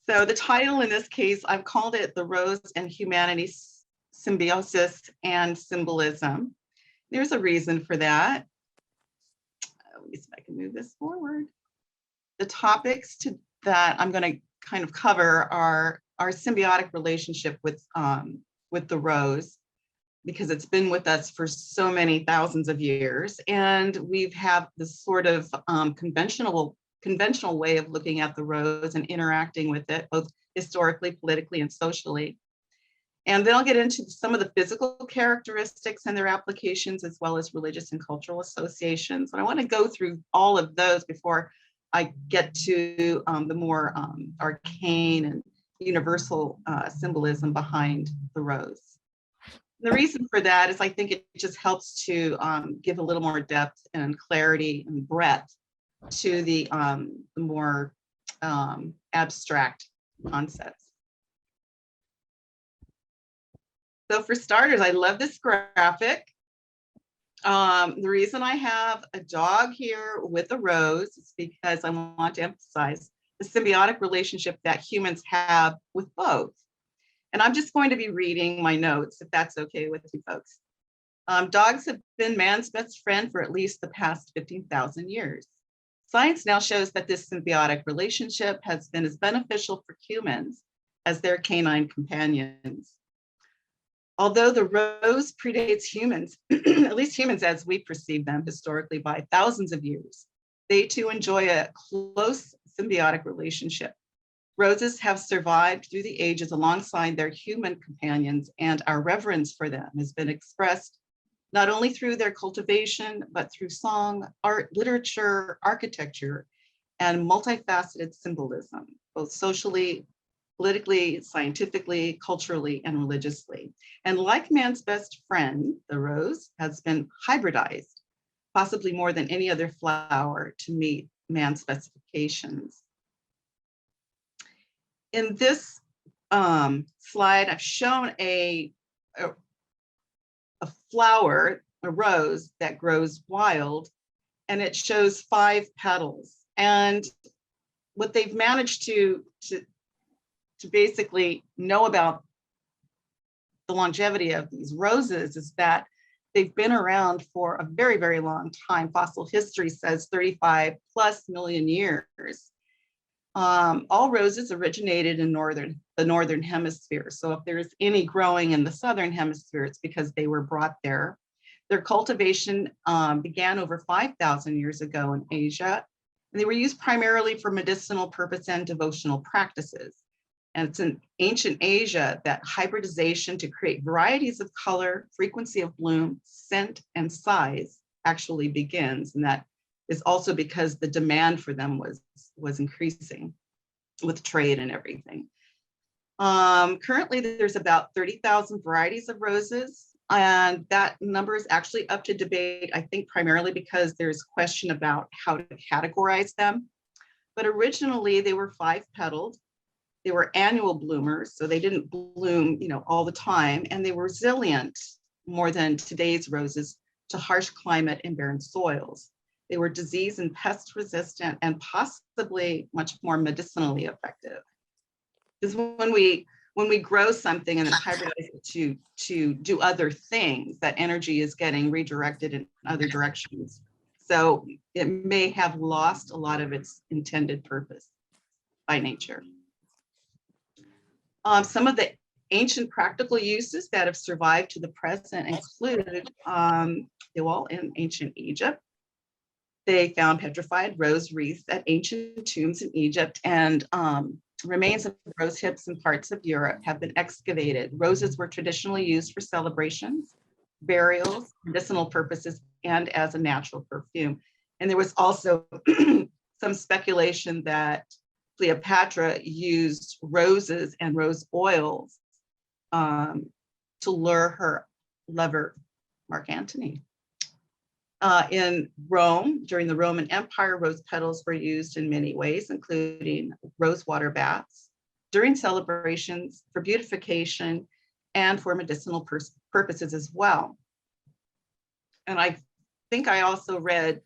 So the title in this case, I've called it The Rose and Humanity, Symbiosis and Symbolism. There's a reason for that. Let me see if I can move this forward. The topics that I'm going to kind of cover are our symbiotic relationship with the rose, because it's been with us for so many thousands of years, and we've had this sort of conventional way of looking at the rose and interacting with it, both historically, politically, and socially. And then I'll get into some of the physical characteristics and their applications, as well as religious and cultural associations. And I want to go through all of those before I get to the more arcane and universal symbolism behind the rose. And the reason for that is I think it just helps to give a little more depth and clarity and breadth to the more abstract concepts. So for starters, I love this graphic. The reason I have a dog here with a rose is because I want to emphasize the symbiotic relationship that humans have with both. And I'm just going to be reading my notes, if that's okay with you folks. Dogs have been man's best friend for at least the past 15,000 years. Science now shows that this symbiotic relationship has been as beneficial for humans as their canine companions. Although the rose predates humans, at least humans as we perceive them historically, by thousands of years, they too enjoy a close symbiotic relationship. Roses have survived through the ages alongside their human companions, and our reverence for them has been expressed not only through their cultivation, but through song, art, literature, architecture, and multifaceted symbolism, both socially, politically, scientifically, culturally, and religiously. And like man's best friend, the rose has been hybridized, possibly more than any other flower, to meet man's specifications. In this slide, I've shown a flower, a rose that grows wild, and it shows 5 petals. And what they've managed to basically know about the longevity of these roses is that they've been around for a very, very long time. Fossil history says 35+ million years. All roses originated in the northern hemisphere. So if there's any growing in the southern hemisphere, it's because they were brought there. Their cultivation began over 5,000 years ago in Asia, and they were used primarily for medicinal purpose and devotional practices. And it's in ancient Asia that hybridization to create varieties of color, frequency of bloom, scent, and size actually begins. And that is also because the demand for them was increasing with trade and everything. Currently, there's about 30,000 varieties of roses, and that number is actually up to debate, I think primarily because there's question about how to categorize them. But originally, they were 5-petaled. They were annual bloomers, so they didn't bloom, all the time, and they were resilient more than today's roses to harsh climate and barren soils. They were disease and pest resistant and possibly much more medicinally effective. Because when we grow something and then hybridize it to do other things, that energy is getting redirected in other directions. So it may have lost a lot of its intended purpose by nature. Some of the ancient practical uses that have survived to the present include, in ancient Egypt, they found petrified rose wreaths at ancient tombs in Egypt, and remains of rose hips in parts of Europe have been excavated. Roses were traditionally used for celebrations, burials, medicinal purposes, and as a natural perfume. And there was also some speculation that Cleopatra used roses and rose oils to lure her lover, Mark Antony. In Rome, during the Roman Empire, rose petals were used in many ways, including rose water baths, during celebrations, for beautification, and for medicinal purposes as well. And I think I also read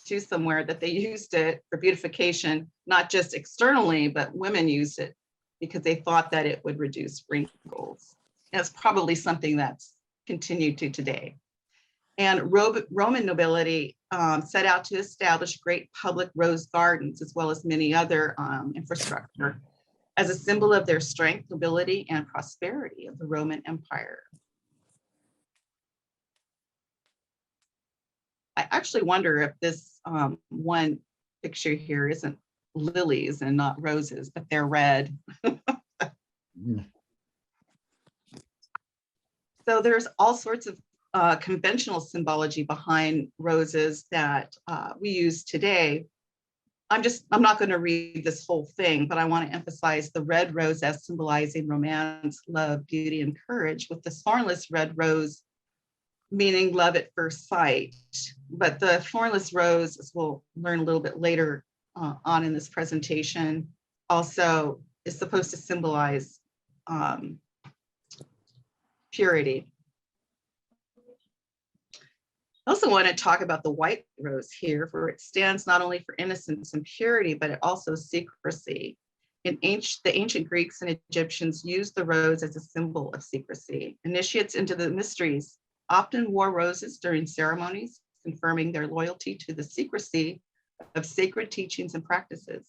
too somewhere that they used it for beautification, not just externally, but women used it because they thought that it would reduce wrinkles. That's probably something that's continued to today. And Roman nobility set out to establish great public rose gardens, as well as many other infrastructure, as a symbol of their strength, nobility, and prosperity of the Roman Empire. I actually wonder if this one picture here isn't lilies and not roses, but they're red. So there's all sorts of conventional symbology behind roses that we use today. I'm not going to read this whole thing, but I want to emphasize the red rose as symbolizing romance, love, beauty, and courage, with the thornless red rose meaning love at first sight. But the thornless rose, as we'll learn a little bit later on in this presentation, also is supposed to symbolize purity. I also want to talk about the white rose here, for it stands not only for innocence and purity, but it also secrecy. The ancient Greeks and Egyptians used the rose as a symbol of secrecy. Initiates into the mysteries often wore roses during ceremonies, confirming their loyalty to the secrecy of sacred teachings and practices.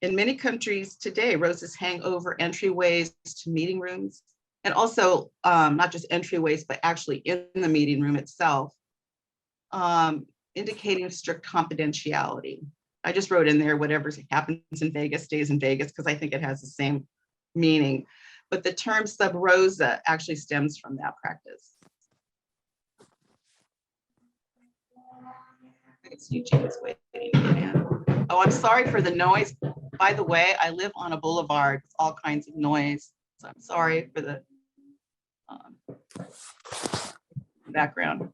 In many countries today, roses hang over entryways to meeting rooms, and also not just entryways, but actually in the meeting room itself, indicating strict confidentiality. I just wrote in there, whatever happens in Vegas stays in Vegas, because I think it has the same meaning. But the term sub rosa actually stems from that practice. It's Eugene's waiting again. Oh, I'm sorry for the noise. By the way, I live on a boulevard with all kinds of noise, so I'm sorry for the background.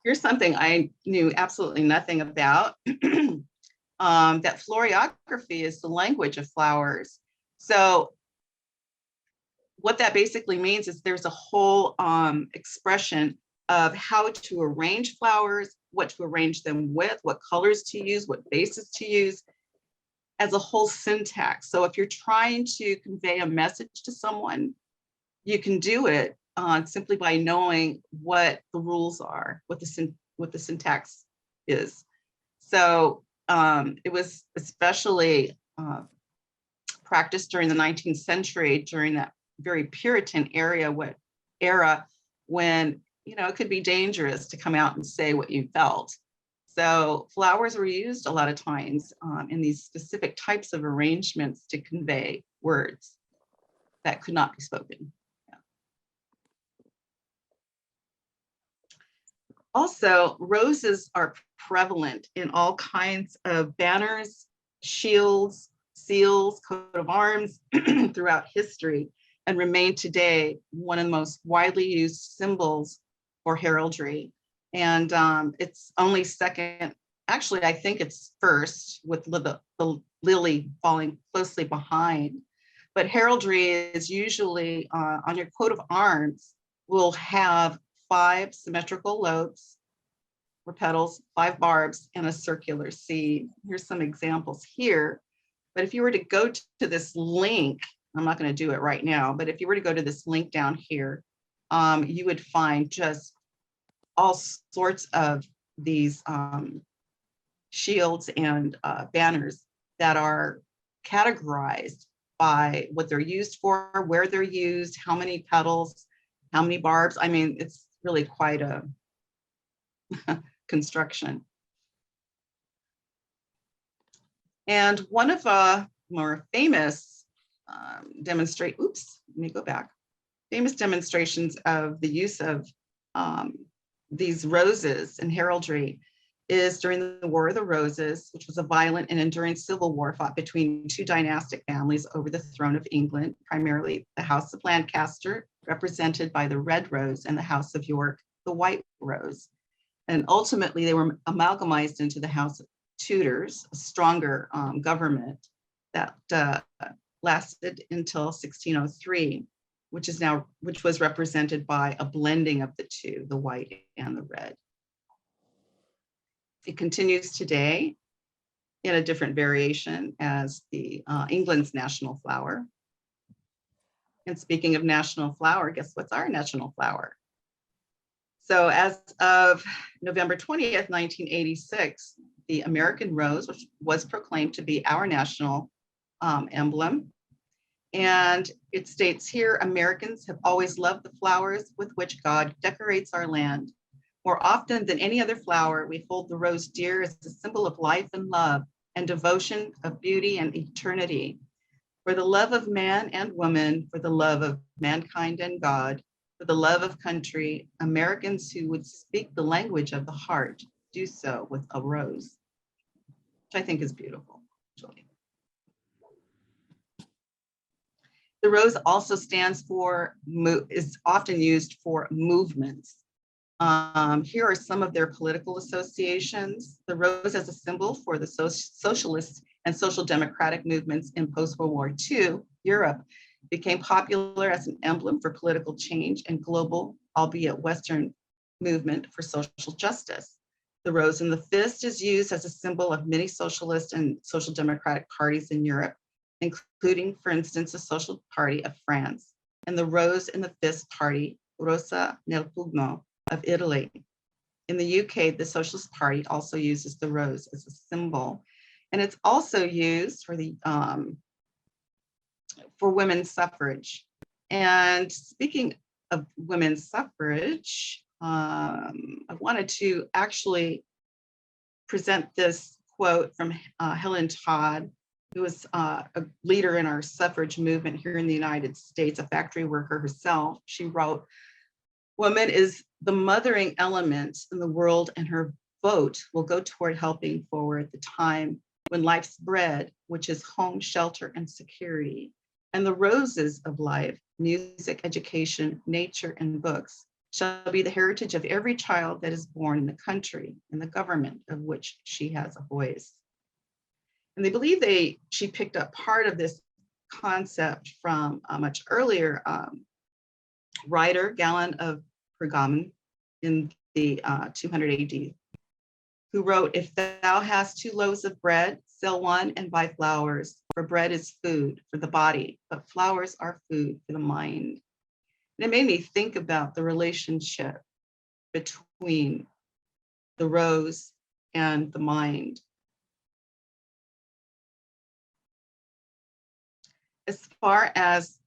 Here's something I knew absolutely nothing about, that florography is the language of flowers. So what that basically means is there's a whole expression of how to arrange flowers, what to arrange them with, what colors to use, what bases to use, as a whole syntax. So if you're trying to convey a message to someone, you can do it simply by knowing what the rules are, what the syntax is. So it was especially practiced during the 19th century, during that very Puritan era when it could be dangerous to come out and say what you felt. So flowers were used a lot of times in these specific types of arrangements to convey words that could not be spoken. Also, roses are prevalent in all kinds of banners, shields, seals, coat of arms throughout history, and remain today one of the most widely used symbols for heraldry. And it's only second, actually, I think it's first, with the lily falling closely behind. But heraldry is usually on your coat of arms will have 5 symmetrical lobes or petals, 5 barbs, and a circular seed. Here's some examples here. But if you were to go to this link, I'm not going to do it right now, but if you were to go to this link down here, you would find just all sorts of these shields and banners that are categorized by what they're used for, where they're used, how many petals, how many barbs. I mean, it's really quite a construction. And one of more famous famous demonstrations of the use of these roses in heraldry is during the War of the Roses, which was a violent and enduring civil war fought between 2 dynastic families over the throne of England, primarily the House of Lancaster, represented by the red rose, and the House of York, the white rose. And ultimately, they were amalgamized into the House of Tudors, a stronger government that lasted until 1603, which was represented by a blending of the two, the white and the red. It continues today. in a different variation as the England's national flower. And speaking of national flower, guess what's our national flower? So as of November 20th, 1986, the American rose was proclaimed to be our national emblem. And it states here, Americans have always loved the flowers with which God decorates our land. More often than any other flower, we hold the rose dear as a symbol of life and love and devotion, of beauty and eternity. For the love of man and woman, for the love of mankind and God, for the love of country, Americans who would speak the language of the heart do so with a rose, which I think is beautiful, actually. The rose also stands for, is often used for movements. Here are some of their political associations. The rose as a symbol for the socialist and social democratic movements in post-World War II Europe became popular as an emblem for political change and global, albeit Western, movement for social justice. The rose in the fist is used as a symbol of many socialist and social democratic parties in Europe, including, for instance, the Social Party of France, and the rose in the fist party, Rosa nel Pugno, of Italy. In the UK, the Socialist Party also uses the rose as a symbol, and it's also used for the for women's suffrage. And speaking of women's suffrage, I wanted to actually present this quote from Helen Todd, who was a leader in our suffrage movement here in the United States, a factory worker herself. She wrote, "Woman is the mothering element in the world, and her vote will go toward helping forward the time when life's bread, which is home, shelter, and security, and the roses of life, music, education, nature, and books, shall be the heritage of every child that is born in the country and the government of which she has a voice." And they believe she picked up part of this concept from a much earlier writer, Galen of Pergamon, in the 200 AD, who wrote, "If thou hast 2 loaves of bread, sell one and buy flowers, for bread is food for the body, but flowers are food for the mind." And it made me think about the relationship between the rose and the mind. As far as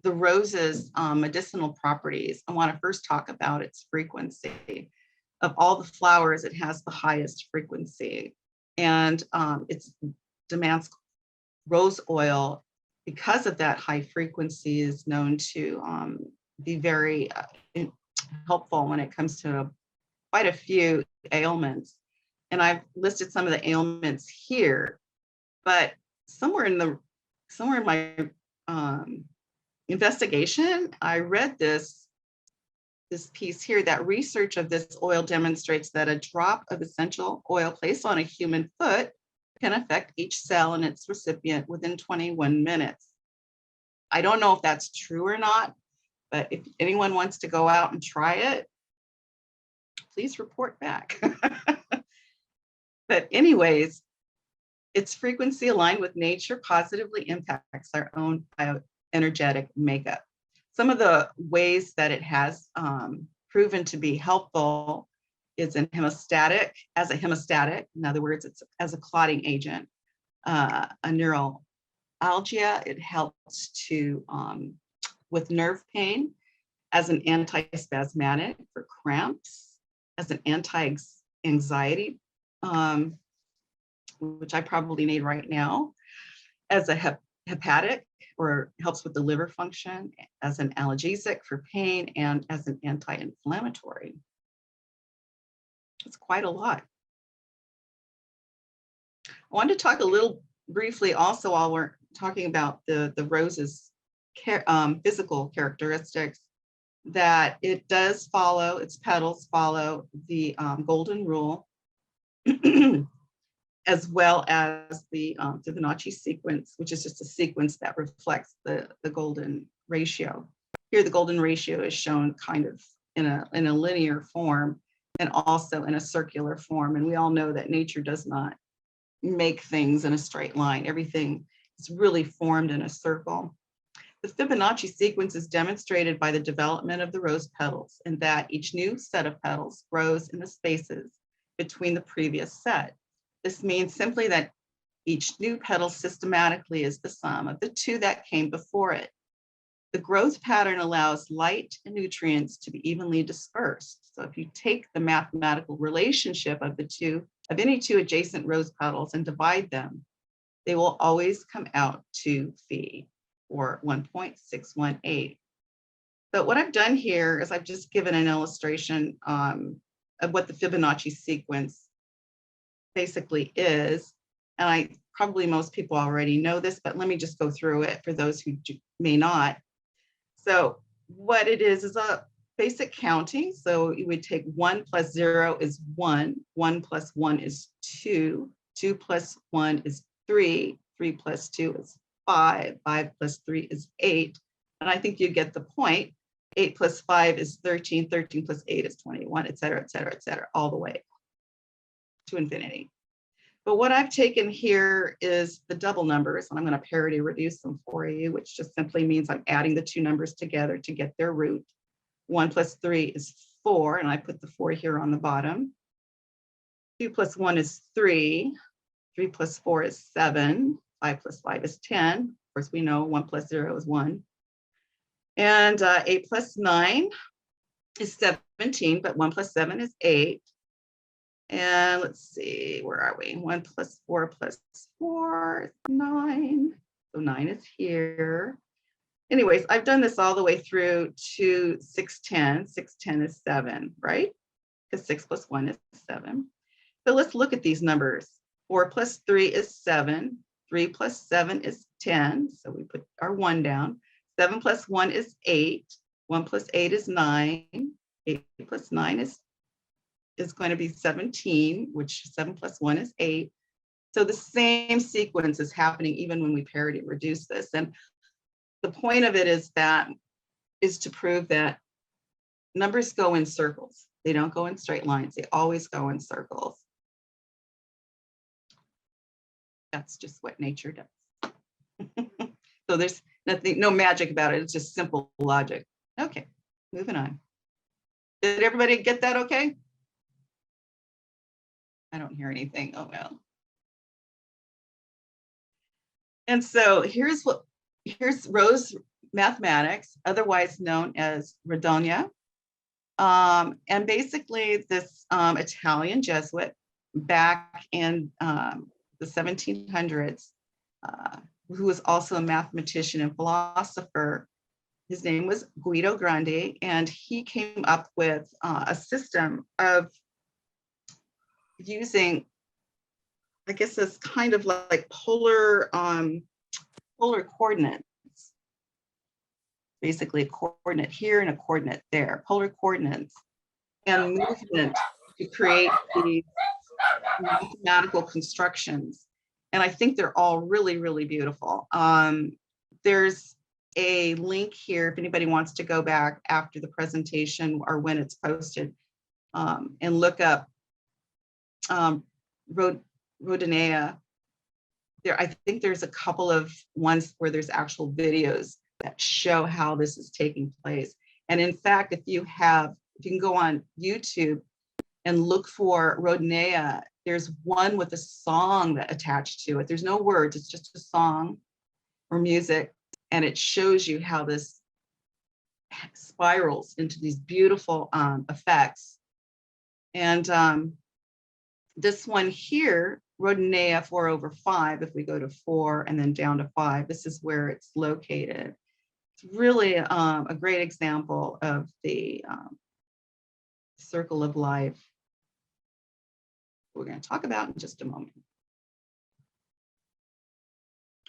the rose's medicinal properties, I want to first talk about its frequency. Of all the flowers, it has the highest frequency, and its Damask rose oil, because of that high frequency, is known to be very helpful when it comes to quite a few ailments. And I've listed some of the ailments here, but somewhere in my investigation, I read this piece here that research of this oil demonstrates that a drop of essential oil placed on a human foot can affect each cell in its recipient within 21 minutes. I don't know if that's true or not, but if anyone wants to go out and try it, please report back. But anyways, its frequency aligned with nature positively impacts our own bioenergetic makeup. Some of the ways that it has proven to be helpful is as a hemostatic, in other words, it's as a clotting agent, a neuralgia, it helps to with nerve pain, as an antispasmodic for cramps, as an anti-anxiety, which I probably need right now, as a hepatic, or helps with the liver function, as an analgesic for pain, and as an anti-inflammatory. It's quite a lot. I wanted to talk a little briefly also, while we're talking about the rose's physical characteristics, that it does follow, its petals follow the golden rule, as well as the Fibonacci sequence, which is just a sequence that reflects the golden ratio. Here, the golden ratio is shown kind of in a linear form and also in a circular form. And we all know that nature does not make things in a straight line. Everything is really formed in a circle. The Fibonacci sequence is demonstrated by the development of the rose petals, and that each new set of petals grows in the spaces between the previous set. This means simply that each new petal systematically is the sum of the two that came before it. The growth pattern allows light and nutrients to be evenly dispersed. So if you take the mathematical relationship of any two adjacent rose petals and divide them, they will always come out to phi, or 1.618. But what I've done here is I've just given an illustration of what the Fibonacci sequence basically is. And probably most people already know this, but let me just go through it for those who may not. So what it is a basic counting. So you would take 1 plus 0 is 1, 1 plus 1 is 2, 2 plus 1 is 3, 3 plus 2 is 5, 5 plus 3 is 8. And I think you get the point. 8 plus 5 is 13, 13 plus 8 is 21, et cetera, all the way to infinity. But what I've taken here is the double numbers, and I'm going to parity reduce them for you, which just simply means I'm adding the two numbers together to get their root. 1 plus 3 is 4, and I put the 4 here on the bottom. 2 plus 1 is 3. 3 plus 4 is 7. 5 plus 5 is 10. Of course, we know 1 plus 0 is 1. And 8 plus 9 is 17, but 1 plus 7 is 8. And let's see, where are we? 1 plus 4 plus 4 is 9. So 9 is here. Anyways, I've done this all the way through to 610. 610 is 7, right? Because 6 plus 1 is 7. So let's look at these numbers. 4 plus 3 is 7. 3 plus 7 is 10. So we put our 1 down. 7 plus 1 is 8. 1 plus 8 is 9. 8 plus 9 is going to be 17, which 7 plus 1 is 8. So the same sequence is happening even when we parity reduce this. And the point of it is to prove that numbers go in circles. They don't go in straight lines. They always go in circles. That's just what nature does. So there's no magic about it. It's just simple logic. Okay, moving on. Did everybody get that okay? I don't hear anything. Oh, well. And so here's rose mathematics, otherwise known as Radaglia. And basically this Italian Jesuit back in the 1700s, who was also a mathematician and philosopher. His name was Guido Grandi, and he came up with a system of using, I guess, this kind of like polar coordinates. Basically a coordinate here and a coordinate there, polar coordinates, and movement to create these mathematical constructions. And I think they're all really, really beautiful. There's a link here if anybody wants to go back after the presentation or when it's posted and look up Rodinea. I think there's a couple of ones where there's actual videos that show how this is taking place. And in fact, if you can go on YouTube and look for Rodinea, there's one with a song that attached to it. There's no words, it's just a song or music. And it shows you how this spirals into these beautiful effects. And this one here, Rodinea 4/5, if we go to 4 and then down to 5, this is where it's located. It's really a great example of the circle of life we're going to talk about in just a moment.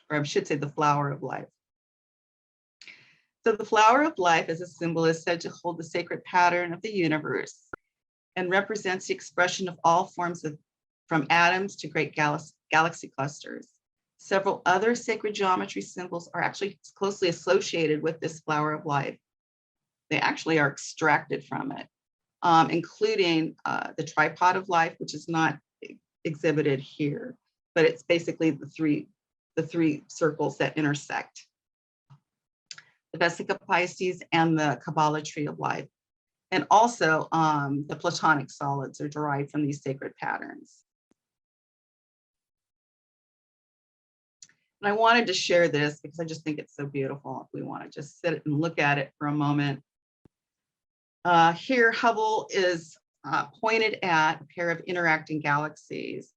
Or I should say the flower of life. So the flower of life as a symbol is said to hold the sacred pattern of the universe and represents the expression of all forms from atoms to great galaxy clusters. Several other sacred geometry symbols are actually closely associated with this flower of life. They actually are extracted from it, including the tripod of life, which is not exhibited here. but it's basically the three circles that intersect. The Vesica Pisces and the Kabbalah tree of life. And also the Platonic solids are derived from these sacred patterns. And I wanted to share this because I just think it's so beautiful. If we want to just sit and look at it for a moment. Here, Hubble is pointed at a pair of interacting galaxies.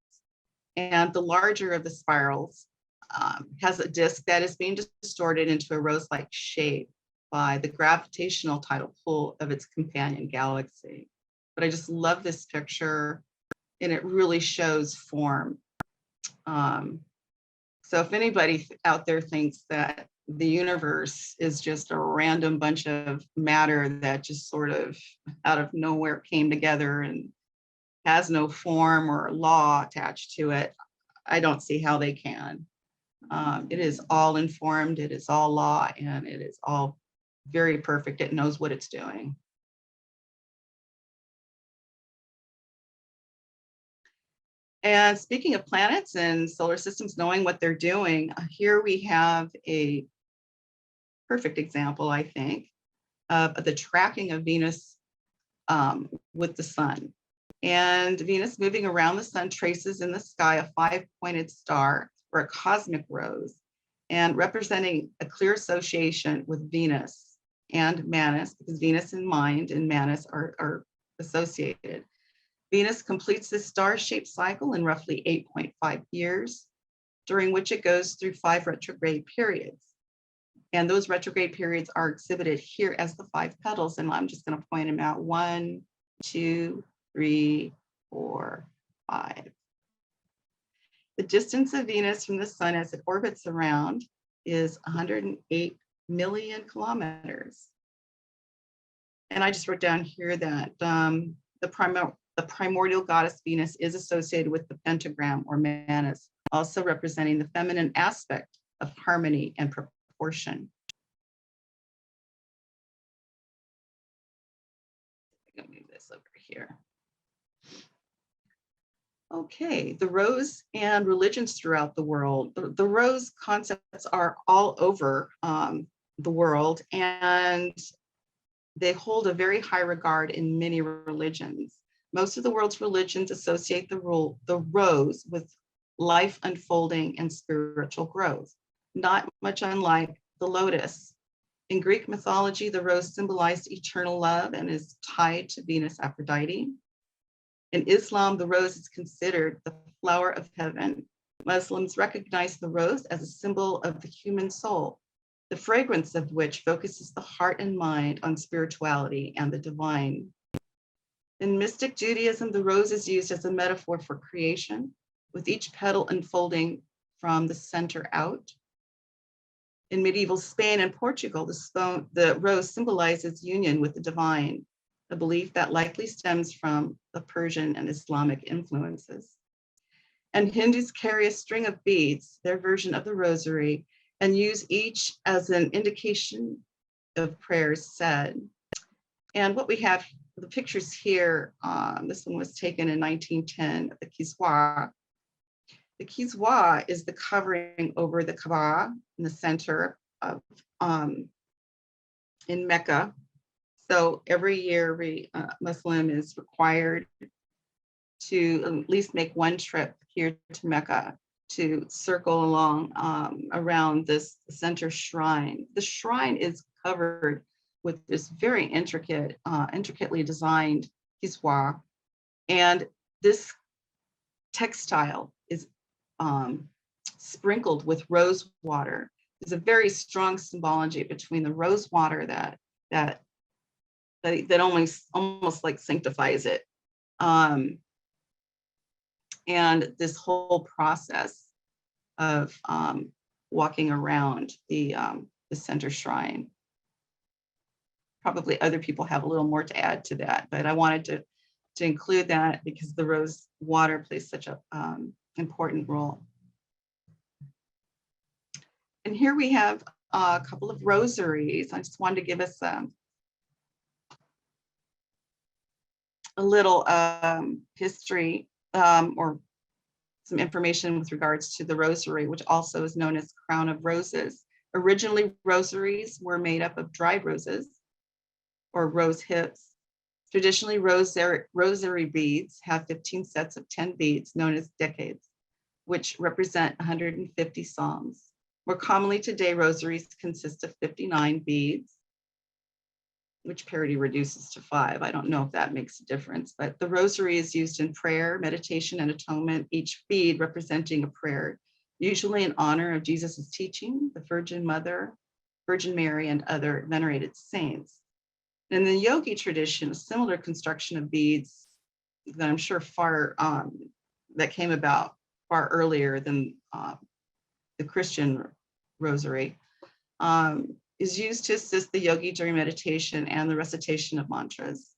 And the larger of the spirals has a disk that is being distorted into a rose-like shape by the gravitational tidal pull of its companion galaxy. But I just love this picture, and it really shows form. So if anybody out there thinks that the universe is just a random bunch of matter that just sort of out of nowhere came together and has no form or law attached to it, I don't see how they can. It is all informed, it is all law, and it is all very perfect. It knows what it's doing. And speaking of planets and solar systems knowing what they're doing, here we have a perfect example, I think, of the tracking of Venus with the sun. And Venus moving around the sun traces in the sky a five-pointed star or a cosmic rose, and representing a clear association with Venus and Manus, because Venus and mind and Manus are associated. Venus completes this star-shaped cycle in roughly 8.5 years, during which it goes through 5 retrograde periods. And those retrograde periods are exhibited here as the 5 petals, and I'm just going to point them out. 1, 2, 3, 4, 5. The distance of Venus from the sun as it orbits around is 108 million kilometers. And I just wrote down here that the primordial goddess Venus is associated with the pentagram or Manus, also representing the feminine aspect of harmony and proportion. I'm gonna move this over here. Okay, the rose and religions throughout the world. The rose concepts are all over the world, and they hold a very high regard in many religions. Most of the world's religions associate the rose with life unfolding and spiritual growth, not much unlike the lotus. In Greek mythology, the rose symbolized eternal love and is tied to Venus Aphrodite. In Islam, the rose is considered the flower of heaven. Muslims recognize the rose as a symbol of the human soul, the fragrance of which focuses the heart and mind on spirituality and the divine. In mystic Judaism, the rose is used as a metaphor for creation, with each petal unfolding from the center out. In medieval Spain and Portugal, the rose symbolizes union with the divine, a belief that likely stems from the Persian and Islamic influences. And Hindus carry a string of beads, their version of the rosary, and use each as an indication of prayers said. And what we have, the pictures here, this one was taken in 1910 of the Kiswa. The Kiswa is the covering over the Kaaba in the center of, in Mecca. So every year, every Muslim is required to at least make one trip here to Mecca to circle along around this center shrine. The shrine is covered with this very intricately designed kiswa, and this textile is sprinkled with rose water. There's a very strong symbology between the rose water that almost like sanctifies it, and this whole process of walking around the center shrine. Probably other people have a little more to add to that, but I wanted to include that because the rose water plays such a important role. And here we have a couple of rosaries. I just wanted to give us a little history or some information with regards to the rosary, which also is known as crown of roses. Originally, rosaries were made up of dried roses or rose hips. Traditionally, rosary beads have 15 sets of 10 beads known as decades, which represent 150 psalms. More commonly today, rosaries consist of 59 beads, which parity reduces to 5. I don't know if that makes a difference, but the rosary is used in prayer, meditation, and atonement, each bead representing a prayer, usually in honor of Jesus's teaching, the Virgin Mother, Virgin Mary, and other venerated saints. In the yogi tradition, a similar construction of beads that I'm sure that came about far earlier than the Christian rosary, is used to assist the yogi during meditation and the recitation of mantras.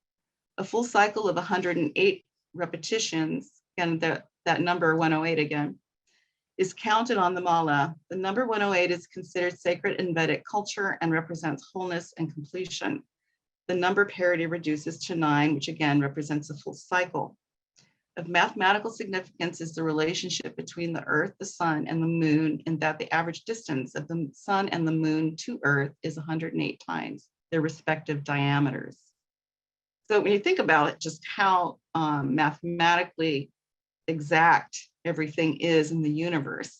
A full cycle of 108 repetitions, and that number 108 again, is counted on the mala. The number 108 is considered sacred in Vedic culture and represents wholeness and completion. The number parity reduces to 9, which again represents a full cycle. Of mathematical significance is the relationship between the Earth, the Sun, and the Moon, in that the average distance of the Sun and the Moon to Earth is 108 times their respective diameters. So when you think about it, just how mathematically exact everything is in the universe,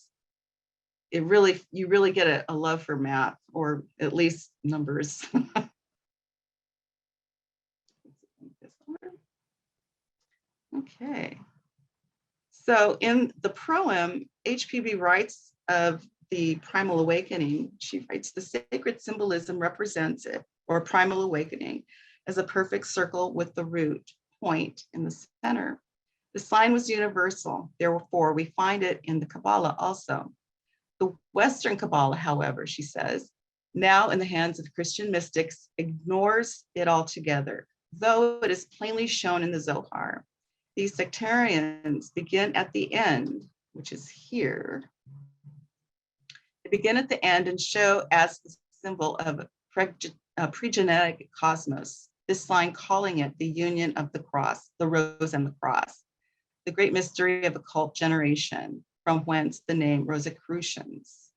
you really get a love for math, or at least numbers. Okay, so in the proem, HPB writes of the primal awakening. She writes, the sacred symbolism represents it, or primal awakening, as a perfect circle with the root point in the center. The sign was universal, therefore we find it in the Kabbalah also. The Western Kabbalah, however, she says, now in the hands of Christian mystics, ignores it altogether, though it is plainly shown in the Zohar. These sectarians begin at the end, which is here. They begin at the end and show as the symbol of a pregenetic cosmos, this sign calling it the union of the cross, the rose and the cross, the great mystery of occult generation, from whence the name Rosicrucians,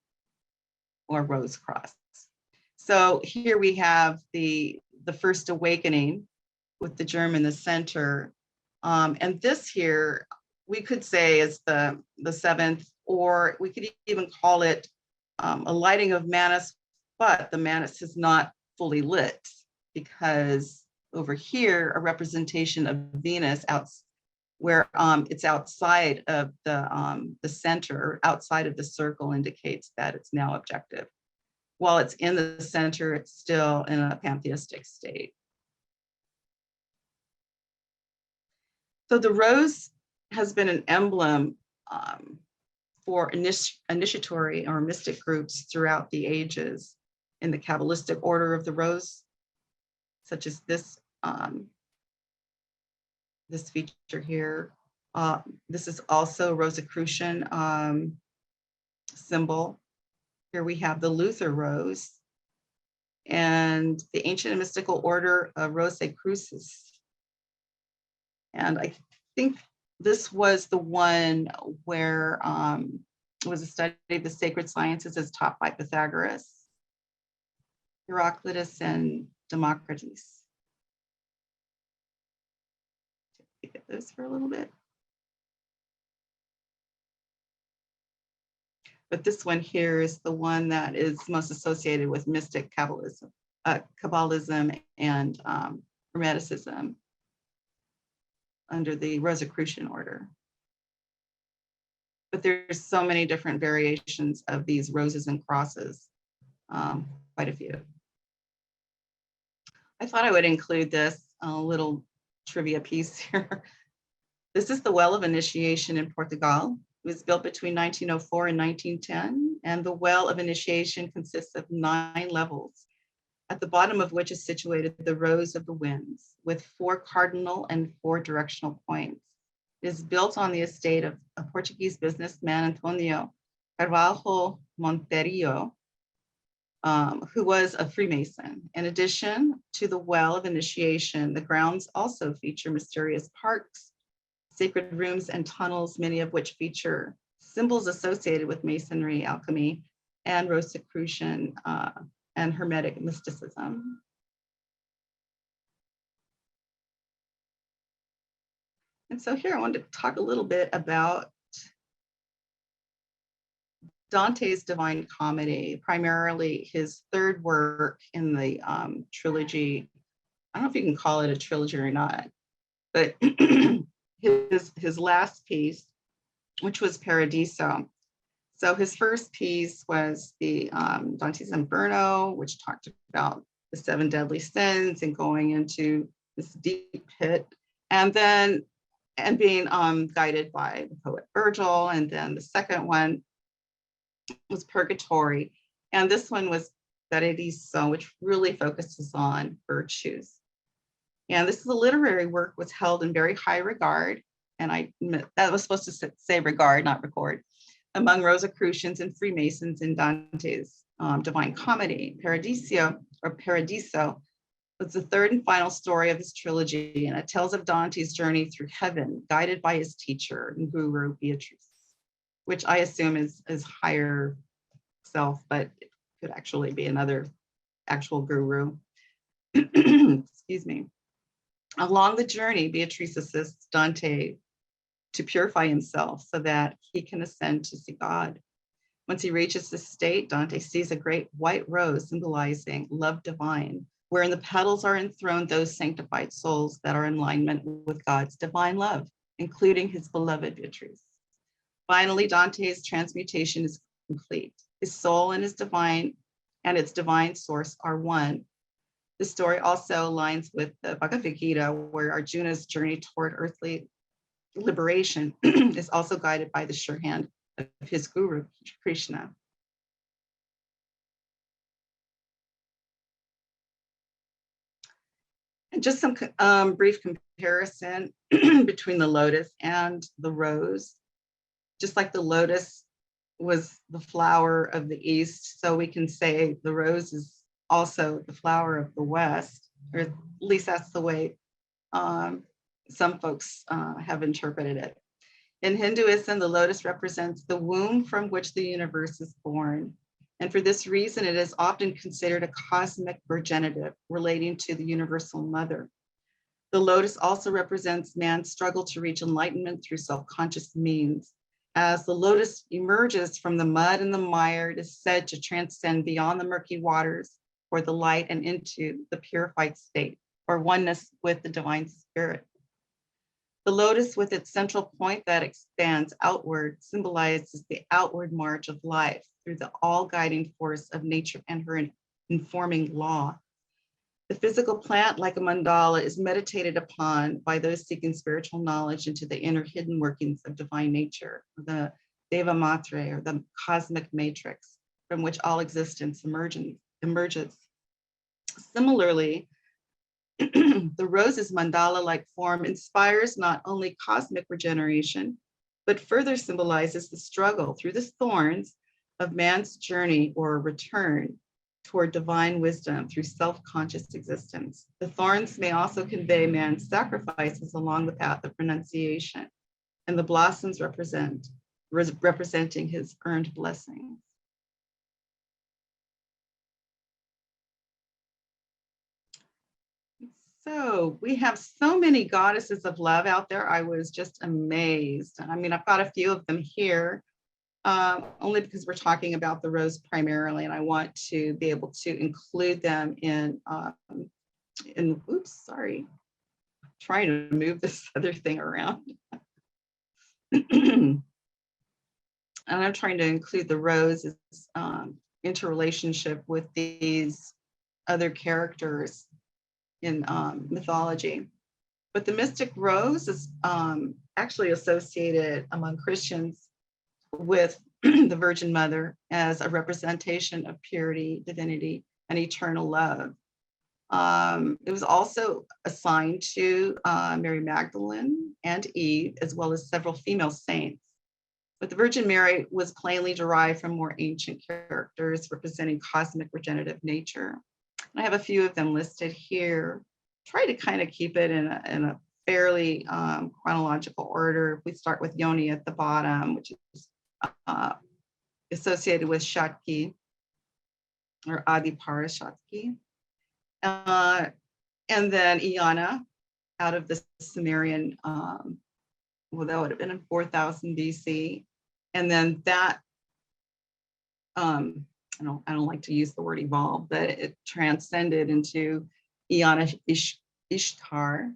or rose cross. So here we have the first awakening with the germ in the center. And this here, we could say is the seventh, or we could even call it a lighting of Manus, but the Manus is not fully lit, because over here, a representation of Venus where it's outside of the center, outside of the circle, indicates that it's now objective. While it's in the center, it's still in a pantheistic state. So the rose has been an emblem for initiatory or mystic groups throughout the ages in the Kabbalistic order of the rose, such as this feature here. This is also Rosicrucian symbol. Here we have the Luther rose and the ancient and mystical order of Rosicrucis. And I think this was the one where it was a study of the sacred sciences as taught by Pythagoras, Heraclitus, and Democritus. Look at this for a little bit. But this one here is the one that is most associated with mystic Kabbalism and Hermeticism under the Rosicrucian order. But there's so many different variations of these roses and crosses, quite a few. I thought I would include this little trivia piece here. This is the Well of Initiation in Portugal. It was built between 1904 and 1910, and the Well of Initiation consists of 9 levels, at the bottom of which is situated the Rose of the Winds, with 4 cardinal and 4 directional points. It is built on the estate of a Portuguese businessman, Antonio Carvalho Monteiro, who was a Freemason. In addition to the Well of Initiation, the grounds also feature mysterious parks, sacred rooms and tunnels, many of which feature symbols associated with Masonry, alchemy, and Rosicrucian and Hermetic mysticism. And so here I wanted to talk a little bit about Dante's Divine Comedy, primarily his third work in the trilogy. I don't know if you can call it a trilogy or not, but his last piece, which was Paradiso. So his first piece was the Dante's Inferno, which talked about the 7 deadly sins and going into this deep pit, and being guided by the poet Virgil. And then the second one was Purgatory, and this one was Paradiso, which really focuses on virtues. And this is a literary work, was held in very high regard, and that was supposed to say regard, not record, among Rosicrucians and Freemasons in Dante's Divine Comedy. Paradiso was the third and final story of his trilogy, and it tells of Dante's journey through heaven, guided by his teacher and guru Beatrice, which I assume is higher self, but it could actually be another actual guru. Excuse me. Along the journey, Beatrice assists Dante to purify himself so that he can ascend to see God. Once he reaches this state, Dante sees a great white rose symbolizing love divine, wherein the petals are enthroned those sanctified souls that are in alignment with God's divine love, including his beloved Beatrice. Finally, Dante's transmutation is complete. His soul and its divine source are one. The story also aligns with the Bhagavad Gita, where Arjuna's journey toward earthly liberation is also guided by the sure hand of his guru, Krishna. And just some brief comparison between the lotus and the rose. Just like the lotus was the flower of the East, so we can say the rose is also the flower of the West, or at least that's the way some folks have interpreted it. In Hinduism, the lotus represents the womb from which the universe is born. And for this reason, it is often considered a cosmic progenitive relating to the universal mother. The lotus also represents man's struggle to reach enlightenment through self-conscious means. As the lotus emerges from the mud and the mire, it is said to transcend beyond the murky waters for the light and into the purified state, or oneness with the divine spirit. The lotus, with its central point that expands outward, symbolizes the outward march of life through the all-guiding force of nature and her informing law. The physical plant, like a mandala, is meditated upon by those seeking spiritual knowledge into the inner hidden workings of divine nature, the Deva Matre, or the cosmic matrix, from which all existence emerges. Similarly, the rose's mandala-like form inspires not only cosmic regeneration, but further symbolizes the struggle through the thorns of man's journey or return toward divine wisdom through self-conscious existence. The thorns may also convey man's sacrifices along the path of renunciation, and the blossoms representing his earned blessings. So we have so many goddesses of love out there. I was just amazed. I mean, I've got a few of them here, only because we're talking about the rose primarily, and I want to be able to include them in oops, sorry. I'm trying to move this other thing around. And I'm trying to include the rose's interrelationship with these other characters in mythology. But the mystic rose is actually associated among Christians with the Virgin Mother as a representation of purity, divinity, and eternal love. It was also assigned to Mary Magdalene and Eve, as well as several female saints. But the Virgin Mary was plainly derived from more ancient characters representing cosmic regenerative nature. I have a few of them listed here. Try to kind of keep it in a fairly chronological order. If we start with Yoni at the bottom, which is associated with Shakti or Adipara Shakti. And then Iyana out of the Sumerian, well, that would have been in 4000 BC. And then that, I don't like to use the word evolve, but it transcended into Iyana Ishtar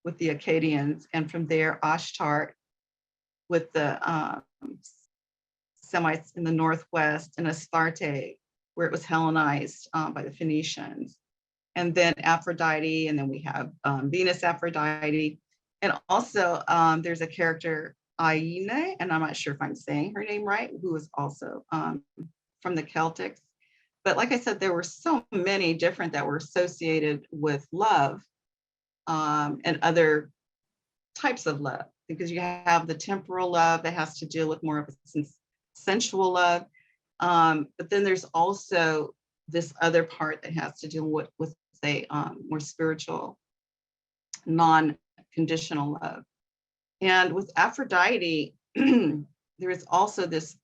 with the Akkadians. And from there, Ashtar with the Semites in the Northwest, and Astarte, where it was Hellenized by the Phoenicians. And then Aphrodite, and then we have Venus Aphrodite. And also there's a character, Aine, and I'm not sure if I'm saying her name right, who was also from the Celtics. But like I said, there were so many different that were associated with love and other types of love, because you have the temporal love that has to deal with more of a sensual love. But then there's also this other part that has to deal with say, more spiritual, non-conditional love. And with Aphrodite, there is also this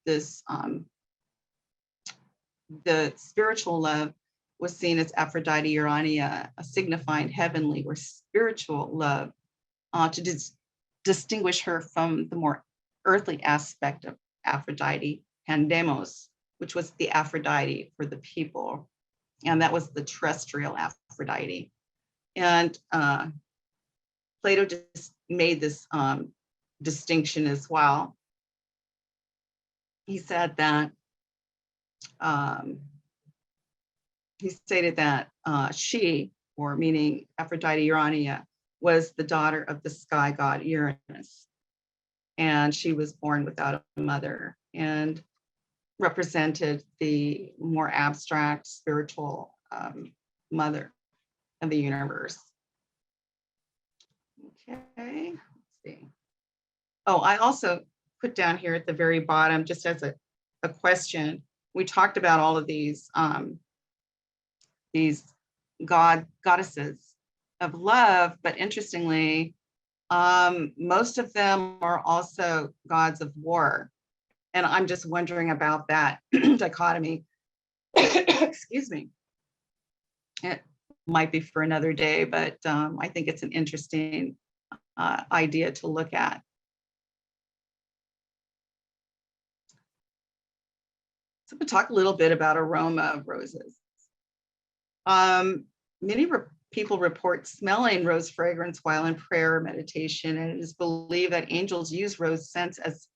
the spiritual love was seen as Aphrodite Urania, signifying heavenly or spiritual love, to distinguish her from the more earthly aspect of Aphrodite, Pandemos, which was the Aphrodite for the people. And that was the terrestrial Aphrodite. And Plato just made this distinction as well. He said that, he stated that she, or meaning Aphrodite Urania, was the daughter of the sky god Uranus. And she was born without a mother and represented the more abstract spiritual mother of the universe. Okay, let's see. Oh, I also put down here at the very bottom, just as a question, we talked about all of these goddesses of love, but interestingly, most of them are also gods of war. And I'm just wondering about that dichotomy. Excuse me. It might be for another day, but I think it's an interesting idea to look at. So we'll talk a little bit about aroma of roses. Many people report smelling rose fragrance while in prayer or meditation, and it is believed that angels use rose scents as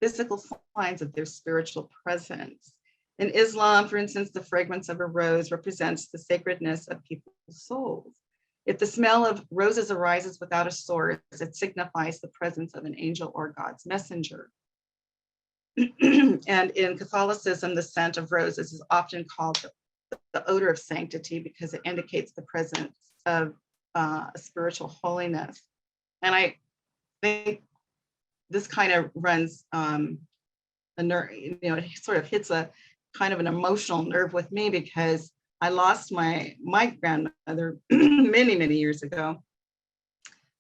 physical signs of their spiritual presence. In Islam, for instance, the fragrance of a rose represents the sacredness of people's souls. If the smell of roses arises without a source, it signifies the presence of an angel or God's messenger. And in Catholicism, the scent of roses is often called the odor of sanctity because it indicates the presence of spiritual holiness. And I think this kind of runs a nerve, it sort of hits a kind of an emotional nerve with me, because I lost my grandmother many, many years ago,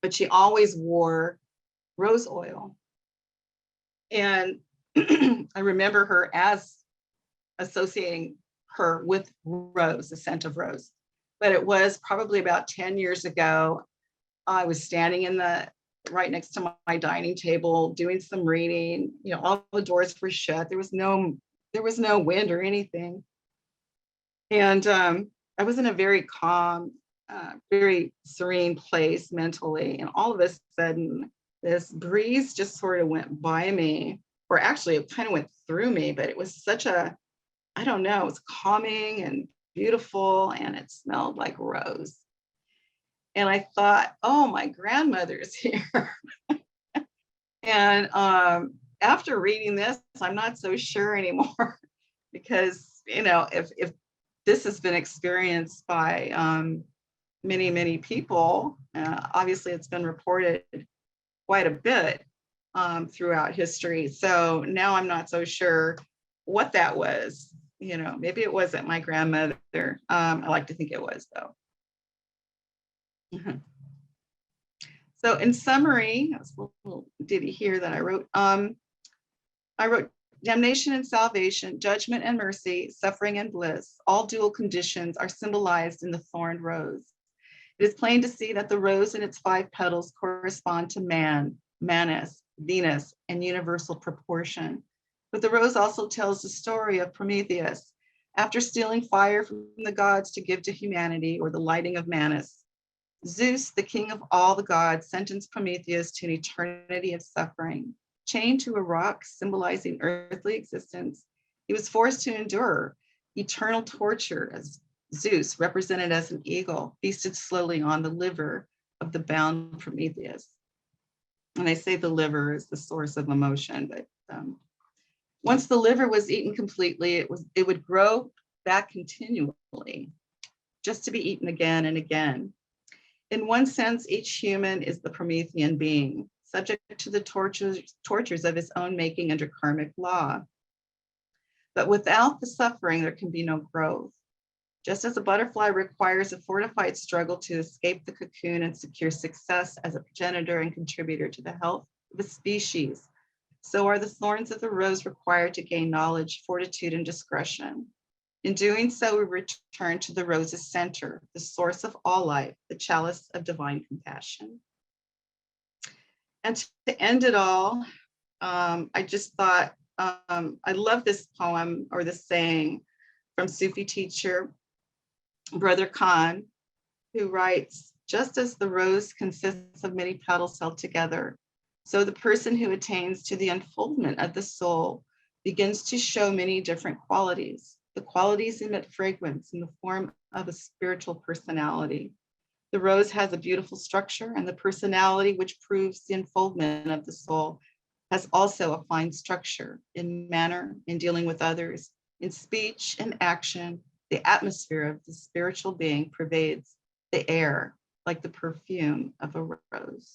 but she always wore rose oil. And I remember her as associating her with rose, the scent of rose. But it was probably about 10 years ago. I was standing right next to my dining table doing some reading. All the doors were shut. There was no wind or anything. And I was in a very calm, very serene place mentally. And all of a sudden, this breeze just sort of went by me, or actually it kind of went through me, but it was such a, I don't know, it was calming and beautiful, and it smelled like rose. And I thought, oh, my grandmother's here. And after reading this, I'm not so sure anymore, because, if this has been experienced by many, many people, obviously it's been reported quite a bit throughout history. So now I'm not so sure what that was. Maybe it wasn't my grandmother. I like to think it was, though. So in summary, that's a little ditty here that I wrote. I wrote damnation and salvation, judgment and mercy, suffering and bliss. All dual conditions are symbolized in the thorned rose. It is plain to see that the rose and its 5 petals correspond to man, Manus, Venus, and universal proportion. But the rose also tells the story of Prometheus. After stealing fire from the gods to give to humanity, or the lighting of Manus, Zeus, the king of all the gods, sentenced Prometheus to an eternity of suffering. Chained to a rock symbolizing earthly existence, he was forced to endure eternal torture as Zeus, represented as an eagle, feasted slowly on the liver of the bound Prometheus. And I say the liver is the source of emotion, but once the liver was eaten completely, it would grow back continually, just to be eaten again and again. In one sense, each human is the Promethean being, subject to the tortures of his own making under karmic law. But without the suffering, there can be no growth. Just as a butterfly requires a fortified struggle to escape the cocoon and secure success as a progenitor and contributor to the health of a species, so are the thorns of the rose required to gain knowledge, fortitude, and discretion. In doing so, we return to the rose's center, the source of all life, the chalice of divine compassion. And to end it all, I just thought, I love this poem or this saying from Sufi teacher, Brother Khan, who writes, just as the rose consists of many petals held together, so the person who attains to the unfoldment of the soul begins to show many different qualities. The qualities emit fragrance in the form of a spiritual personality. The rose has a beautiful structure, and the personality which proves the unfoldment of the soul has also a fine structure in manner, in dealing with others, in speech and action. The atmosphere of the spiritual being pervades the air like the perfume of a rose.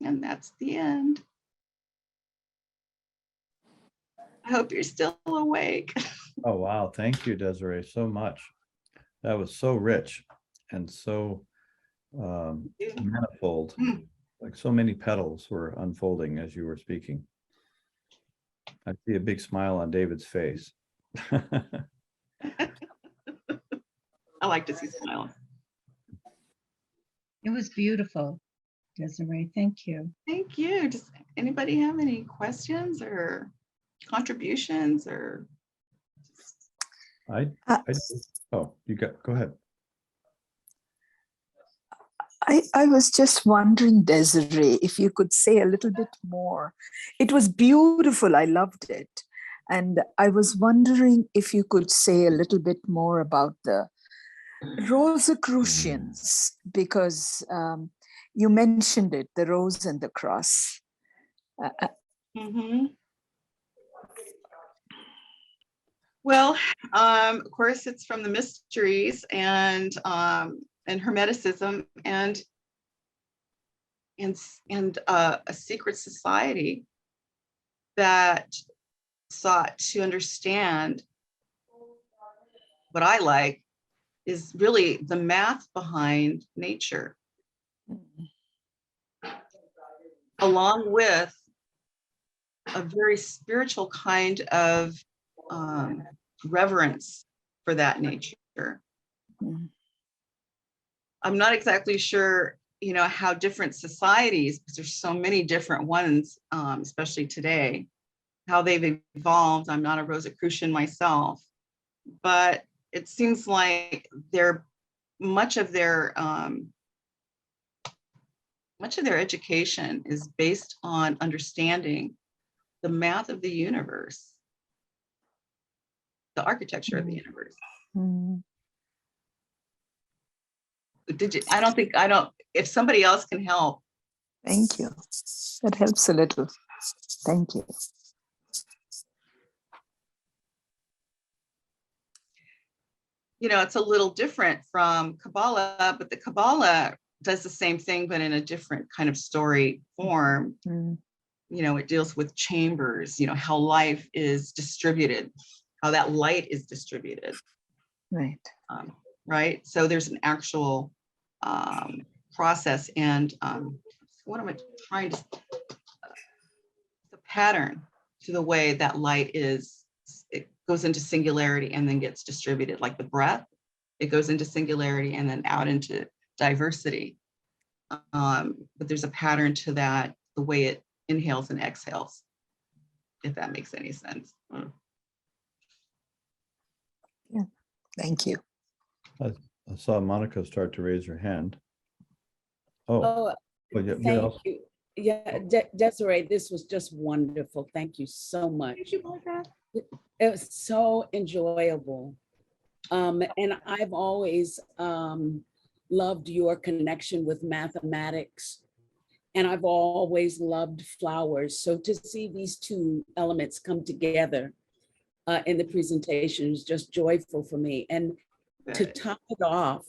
And that's the end. I hope you're still awake. Oh, wow. Thank you, Desiree, so much. That was so rich and so manifold. Like so many petals were unfolding as you were speaking. I see a big smile on David's face. I like to see smiles. It was beautiful, Desiree. Thank you. Thank you. Does anybody have any questions or contributions or? Oh, go ahead. I was just wondering, Desiree, if you could say a little bit more. It was beautiful. I loved it. And I was wondering if you could say a little bit more about the Rosicrucians, because you mentioned it, the rose and the cross. Well, of course, it's from the mysteries and Hermeticism and a secret society that sought to understand what I like is really the math behind nature, along with a very spiritual kind of reverence for that nature. I'm not exactly sure, how different societies, because there's so many different ones, especially today, how they've evolved. I'm not a Rosicrucian myself, but it seems like much of their education is based on understanding the math of the universe, the architecture of the universe. If somebody else can help. Thank you. That helps a little. Thank you. It's a little different from Kabbalah, but the Kabbalah does the same thing, but in a different kind of story form. It deals with chambers, how life is distributed, how that light is distributed. Right. Right. So there's an actual process. And what am I trying to, the pattern to the way that light is, it goes into singularity and then gets distributed, like the breath, it goes into singularity and then out into diversity. But there's a pattern to that, the way it inhales and exhales, if that makes any sense. Thank you. I saw Monica start to raise her hand. Oh, Oh, well, you're thank also- you. Yeah, Desiree, this was just wonderful. Thank you so much. It was so enjoyable. And I've always loved your connection with mathematics. And I've always loved flowers. So to see these two elements come together in the presentation is just joyful for me. And to top it off,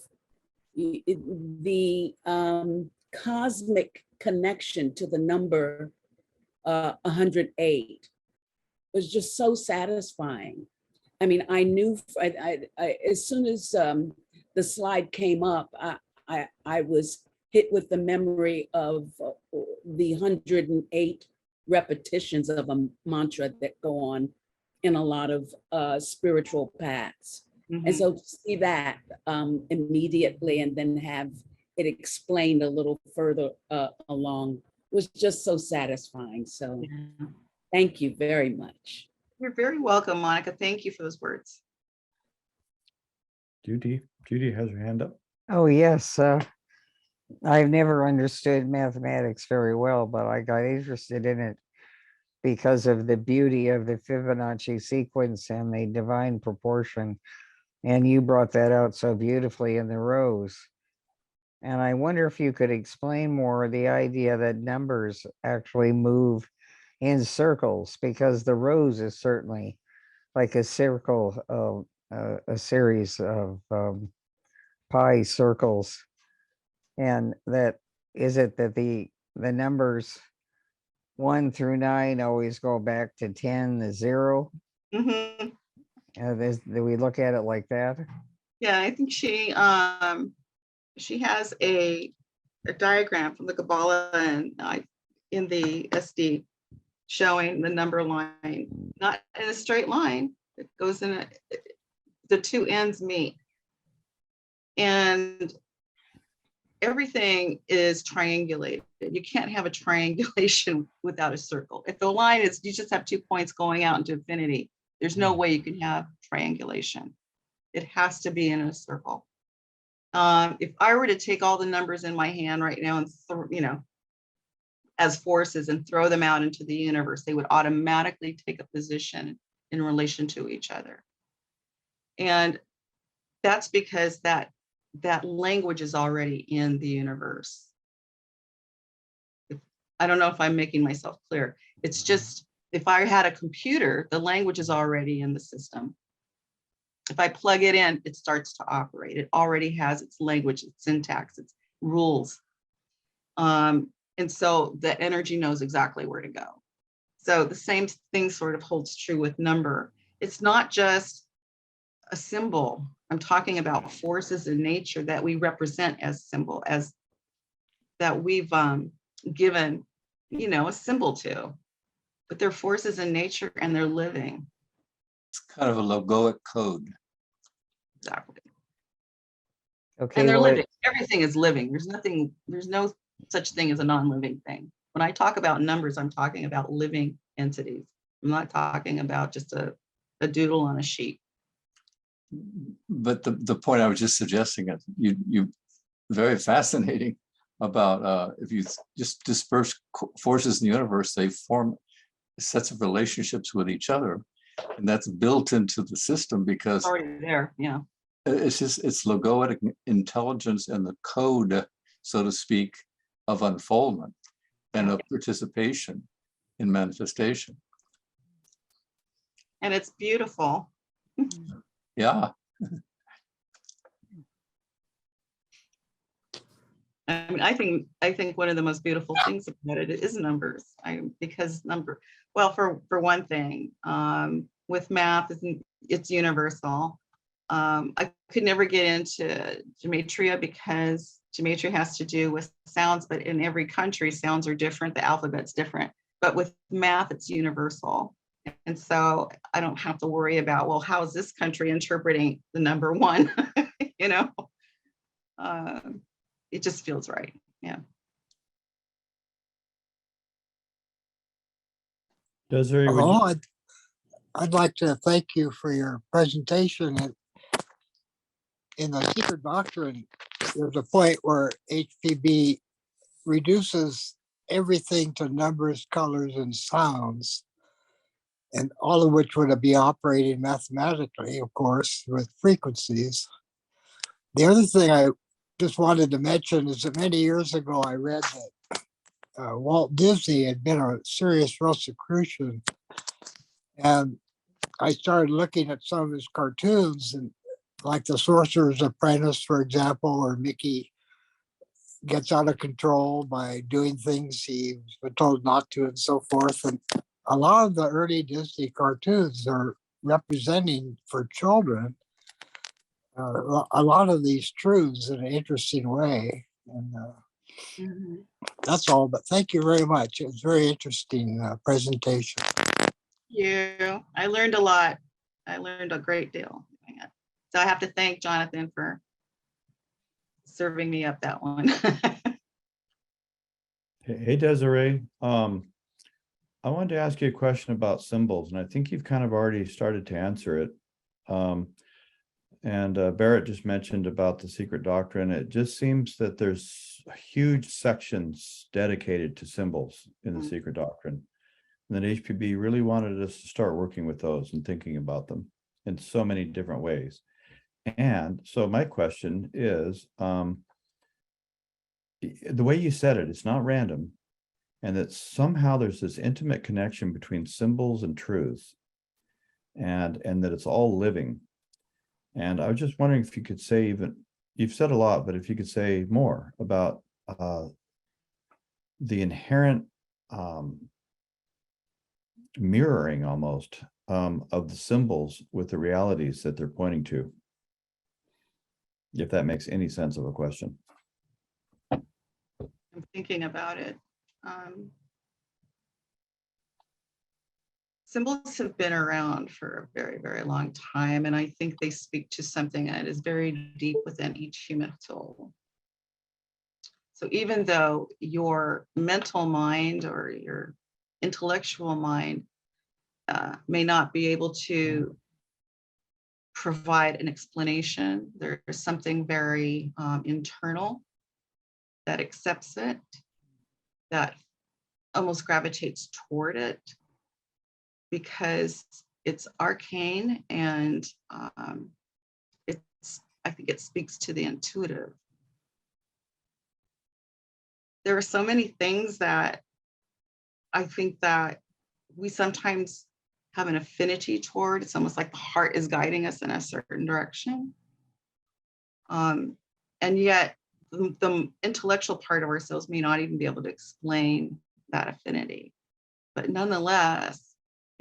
the cosmic connection to the number 108 was just so satisfying. I mean, I knew as soon as the slide came up, I was hit with the memory of the 108 repetitions of a mantra that go on in a lot of spiritual paths. And so to see that immediately and then have it explained a little further along was just so satisfying. So thank you very much. You're very welcome, Monica. Thank you for those words. Judy has her hand up. Oh, yes. I've never understood mathematics very well, but I got interested in it because of the beauty of the Fibonacci sequence and the divine proportion. And you brought that out so beautifully in the rows. And I wonder if you could explain more the idea that numbers actually move in circles, because the rows is certainly like a circle, a series of pi circles. And that is it that the numbers 1 through 9 always go back to 10, the 0. Mhm. Do we look at it like that? Yeah, I think she has a diagram from the Kabbalah and in the SD showing the number line, not in a straight line. It goes in the two ends meet. And everything is triangulated. You can't have a triangulation without a circle. If the line is, you just have 2 points going out into infinity, there's no way you can have triangulation. It has to be in a circle. If I were to take all the numbers in my hand right now and, as forces and throw them out into the universe, they would automatically take a position in relation to each other. And that's because that language is already in the universe. I don't know if I'm making myself clear. It's just, if I had a computer, the language is already in the system. If I plug it in, it starts to operate. It already has its language, its syntax, its rules. And so the energy knows exactly where to go. So the same thing sort of holds true with number. It's not just a symbol. I'm talking about forces in nature that we represent as symbol, as that we've given, a symbol to, but they're forces in nature and they're living. It's kind of a logoic code. Exactly. Okay. And they're well, living. Everything is living. There's no such thing as a non-living thing. When I talk about numbers, I'm talking about living entities. I'm not talking about just a doodle on a sheet. But the point I was just suggesting is you very fascinating about if you just disperse forces in the universe, they form sets of relationships with each other. And that's built into the system because It's already there, yeah. it's logoic intelligence and the code, so to speak, of unfoldment and of participation in manifestation. And it's beautiful. Yeah. I mean, I think one of the most beautiful things about it is numbers. Because well, for one thing, with math, it's universal. I could never get into gematria because Gematria has to do with sounds, but in every country, sounds are different. The alphabet's different. But with math, it's universal. And so I don't have to worry about, well, how is this country interpreting the number one? You know, it just feels right. Yeah. Desiree, would Hello, you, I'd like to thank you for your presentation. In the secret doctrine, there's a point where HPB reduces everything to numbers, colors, and sounds, and all of which would be operating mathematically, of course, with frequencies. The other thing I just wanted to mention is that many years ago, I read that Walt Disney had been a serious Rosicrucian, and I started looking at some of his cartoons, and like The Sorcerer's Apprentice, for example, where Mickey gets out of control by doing things he's been told not to and so forth. And a lot of the early Disney cartoons are representing for children a lot of these truths in an interesting way. And that's all, but thank you very much. It was a very interesting presentation. You. I learned a lot. I learned a great deal. So I have to thank Jonathan for serving me up that one. hey Desiree, I wanted to ask you a question about symbols, and I think you've kind of already started to answer it. And Barrett just mentioned about the secret doctrine. It just seems that there's huge sections dedicated to symbols in the secret doctrine. And then HPB really wanted us to start working with those and thinking about them in so many different ways. And so my question is, the way you said it, it's not random, and that somehow there's this intimate connection between symbols and truths, and that it's all living. And I was just wondering if you could say, even, you've said a lot, but if you could say more about the inherent mirroring almost of the symbols with the realities that they're pointing to, if that makes any sense of a question. I'm thinking about it. Symbols have been around for a very, very long time, and I think they speak to something that is very deep within each human soul. So even though your mental mind or your intellectual mind may not be able to provide an explanation, there is something very internal that accepts it, that almost gravitates toward it, because it's arcane, and I think it speaks to the intuitive. There are so many things that I think that we sometimes have an affinity toward. It's almost like the heart is guiding us in a certain direction. And yet the intellectual part of ourselves may not even be able to explain that affinity. But nonetheless,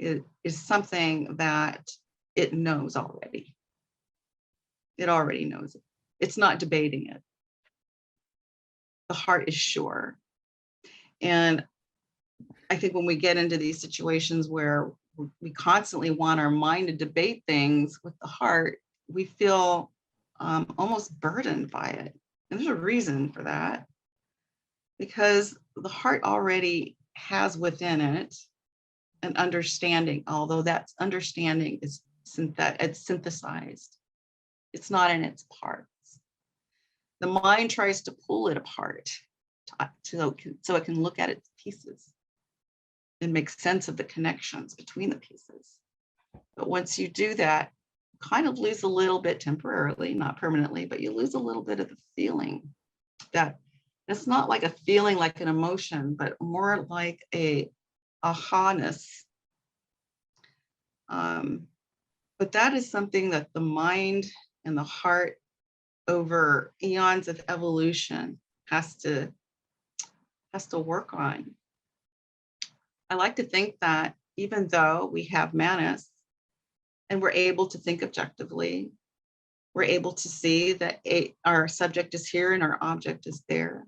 it is something that it knows already. It already knows it. It's not debating it. The heart is sure. And I think when we get into these situations where we constantly want our mind to debate things with the heart, we feel almost burdened by it. And there's a reason for that, because the heart already has within it an understanding, although that understanding is it's synthesized. It's not in its parts. The mind tries to pull it apart so it can look at its pieces and make sense of the connections between the pieces. But once you do that, you kind of lose a little bit temporarily, not permanently, but you lose a little bit of the feeling. That it's not like a feeling like an emotion, but more like a aha-ness. But that is something that the mind and the heart over eons of evolution has to work on. I like to think that even though we have Manas and we're able to think objectively, We're able to see that our subject is here and our object is there.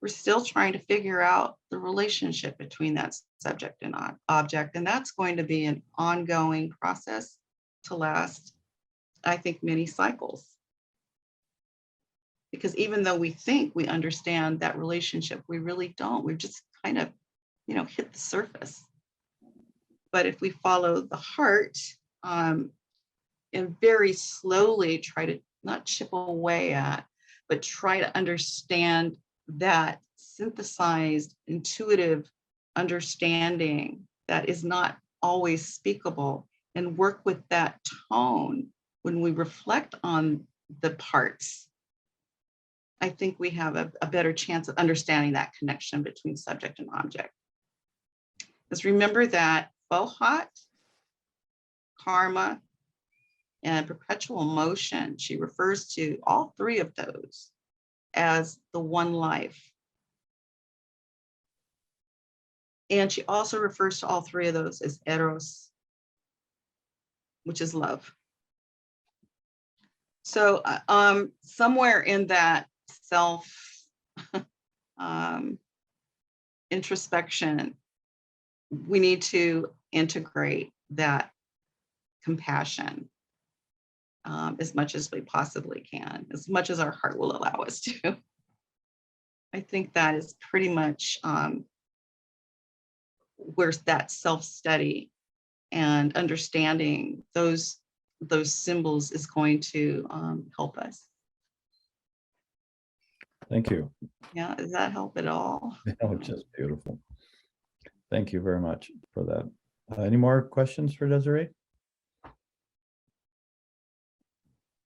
We're still trying to figure out the relationship between that subject and object, and that's going to be an ongoing process to last, I think, many cycles. Because even though we think we understand that relationship, we really don't. We've just kind of, hit the surface. But if we follow the heart, and very slowly try to not chip away at, but try to understand that synthesized, intuitive understanding that is not always speakable, and work with that tone when we reflect on the parts, I think we have a better chance of understanding that connection between subject and object. Because remember that Bohat, karma, and perpetual motion, she refers to all three of those as the one life. And she also refers to all three of those as eros, which is love. So somewhere in that self introspection, we need to integrate that compassion as much as we possibly can, as much as our heart will allow us to. I think that is pretty much where that self-study and understanding those symbols is going to help us. Thank you. Yeah, does that help at all? Oh, just beautiful. Thank you very much for that. Any more questions for Desiree?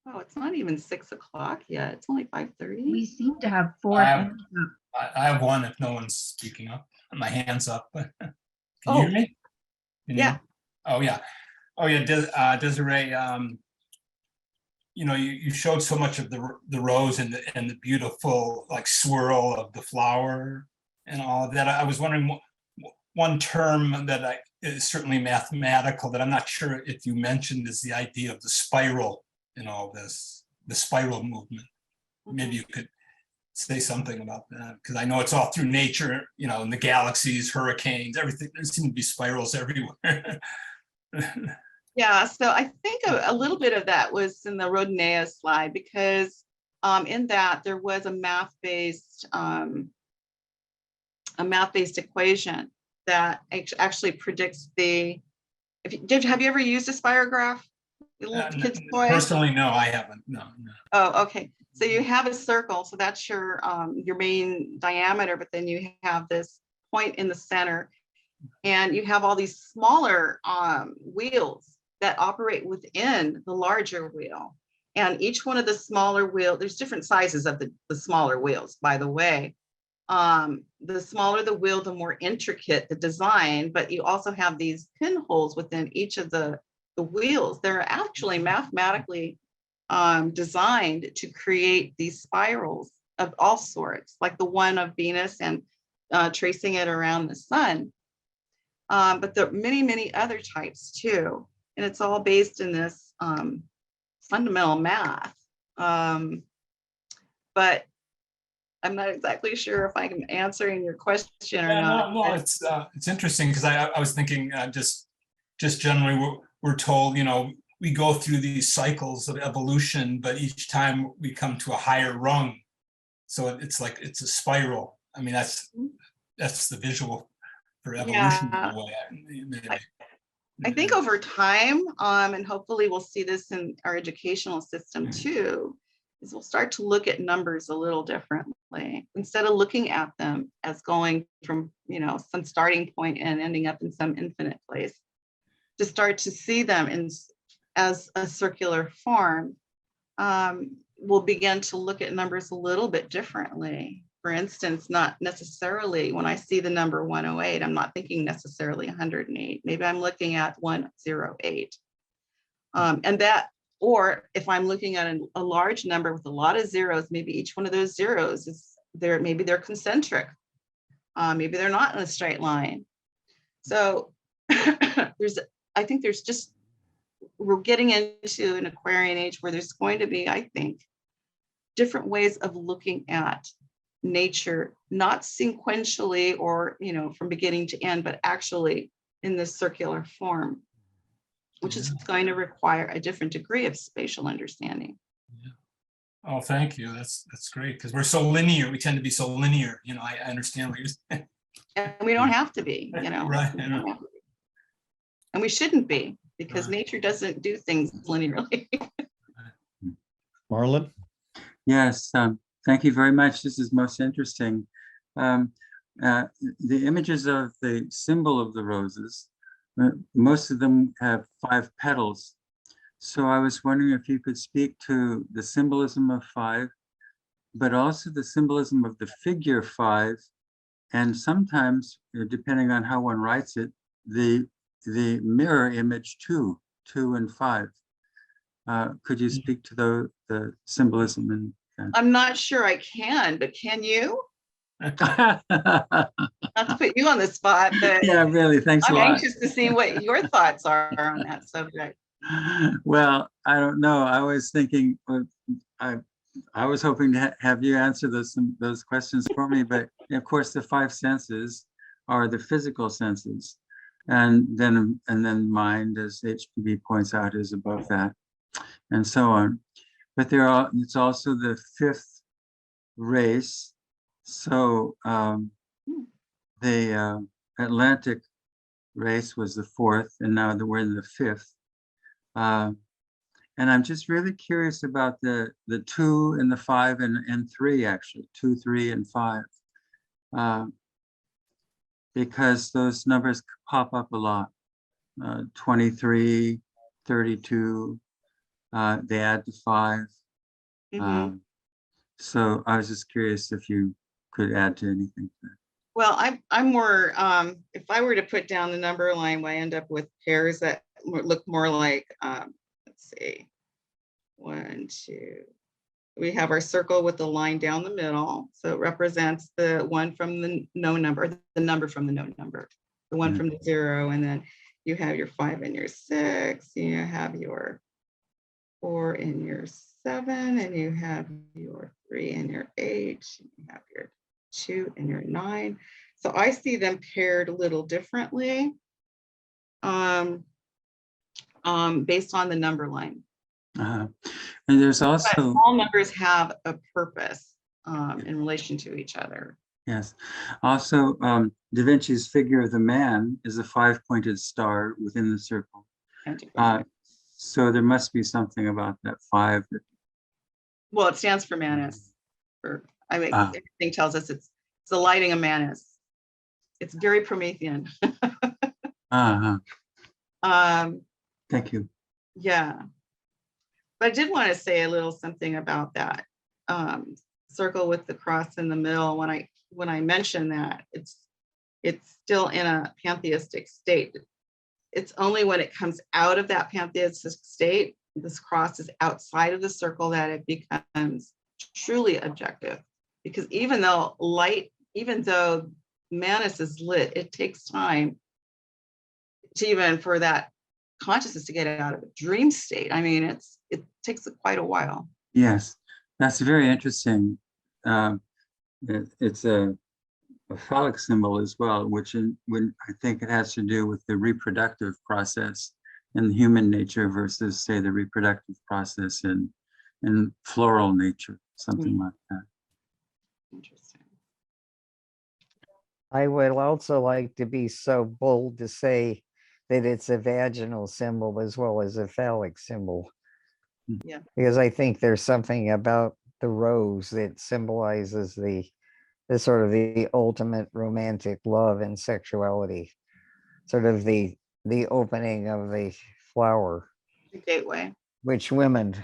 Oh, it's not even 6 o'clock yet. It's only 5:30. We seem to have four I have- hands up. I have one if no one's speaking up. My hand's up. Can you Oh, hear me? Can you- yeah. Oh, yeah. Oh, yeah, Desiree, you showed so much of the rose and the beautiful like swirl of the flower and all of that. I was wondering one term that is certainly mathematical that I'm not sure if you mentioned is the idea of the spiral in all this, the spiral movement. Maybe you could say something about that, because I know it's all through nature, in the galaxies, hurricanes, everything. There seem to be spirals everywhere. Yeah, so I think a little bit of that was in the Rodinea slide, because in that there was a math-based equation that actually predicts the. Have you ever used a spirograph? The little kid's toy? Personally, no, I haven't. No. Oh, okay. So you have a circle, so that's your main diameter, but then you have this point in the center, and you have all these smaller wheels that operate within the larger wheel. And each one of the smaller wheels, there's different sizes of the smaller wheels, by the way. The smaller the wheel, the more intricate the design, but you also have these pinholes within each of the wheels. They're actually mathematically designed to create these spirals of all sorts, like the one of Venus and tracing it around the sun. But there are many, many other types too. And it's all based in this fundamental math. But I'm not exactly sure if I'm answering your question or not. No, it's interesting, because I was thinking just generally we're told, we go through these cycles of evolution, but each time we come to a higher rung. So it's like it's a spiral. I mean, that's the visual for evolution in a way. Maybe. I think over time, and hopefully we'll see this in our educational system too, is we'll start to look at numbers a little differently. Instead of looking at them as going from, some starting point and ending up in some infinite place, to start to see them as a circular form, we'll begin to look at numbers a little bit differently. For instance, not necessarily when I see the number 108, I'm not thinking necessarily 108. Maybe I'm looking at 108. And that, or if I'm looking at a large number with a lot of zeros, maybe each one of those zeros is there, maybe they're concentric. Maybe they're not in a straight line. So I think there's just we're getting into an Aquarian age where there's going to be, I think, different ways of looking at nature, not sequentially or, from beginning to end, but actually in this circular form, which is going to require a different degree of spatial understanding. Yeah. Oh, thank you. That's great, because we're so linear. We tend to be so linear. I understand what you're saying. And we don't have to be, Right. We don't have to be. And we shouldn't be, because Right. nature doesn't do things linearly. Marlon? Yes, thank you very much. This is most interesting. The images of the symbol of the roses, most of them have 5 petals. So I was wondering if you could speak to the symbolism of 5, but also the symbolism of the figure 5, and sometimes, depending on how one writes it, the mirror image 2 and 5. Could you speak to the symbolism in that? I'm not sure I can, but can you? Not to put you on the spot, but Yeah, really, thanks a I'm lot. anxious to see what your thoughts are on that subject. Well, I don't know. I was thinking, I was hoping to have you answer those questions for me, but of course the 5 senses are the physical senses, and then mind, as HPB points out, is above that, and so on. But it's also the 5th race. So the Atlantic race was the 4th, and now we're in the 5th. And I'm just really curious about the 2 and the 5 and 3, actually, 2, 3, and 5, because those numbers pop up a lot. 23, 32, they add to 5. Mhm. So I was just curious if you could add to anything. Well, I'm more, if I were to put down the number line, I end up with pairs that look more like, let's see, 1, 2. We have our circle with the line down the middle. So it represents the 1 from the no number, the number from the no number, the 1 from the 0. And then you have your 5 and your 6, you have your 4 and your 7, and you have your 3 and your 8, you have your 2 and your 9. So I see them paired a little differently based on the number line. And there's But also, all numbers have a purpose in relation to each other. yes, also Da Vinci's figure of the man is a 5-pointed star within the circle. So there must be something about that 5. Well, it stands for Manus. Everything tells us it's the lighting of Manus. It's very Promethean. Thank you. Yeah. But I did want to say a little something about that circle with the cross in the middle. When I mention that, it's still in a pantheistic state. It's only when it comes out of that pantheistic state, this cross is outside of the circle, that it becomes truly objective. Because even though Manus is lit, it takes time for that consciousness to get out of a dream state. I mean, it takes quite a while. Yes, that's very interesting. It's a phallic symbol as well, when I think it has to do with the reproductive process in human nature versus, say, the reproductive process in floral nature, something like that. Interesting. I would also like to be so bold to say that it's a vaginal symbol as well as a phallic symbol. Yeah. Because I think there's something about the rose that symbolizes the sort of the ultimate romantic love and sexuality, sort of the opening of the flower, The gateway. which women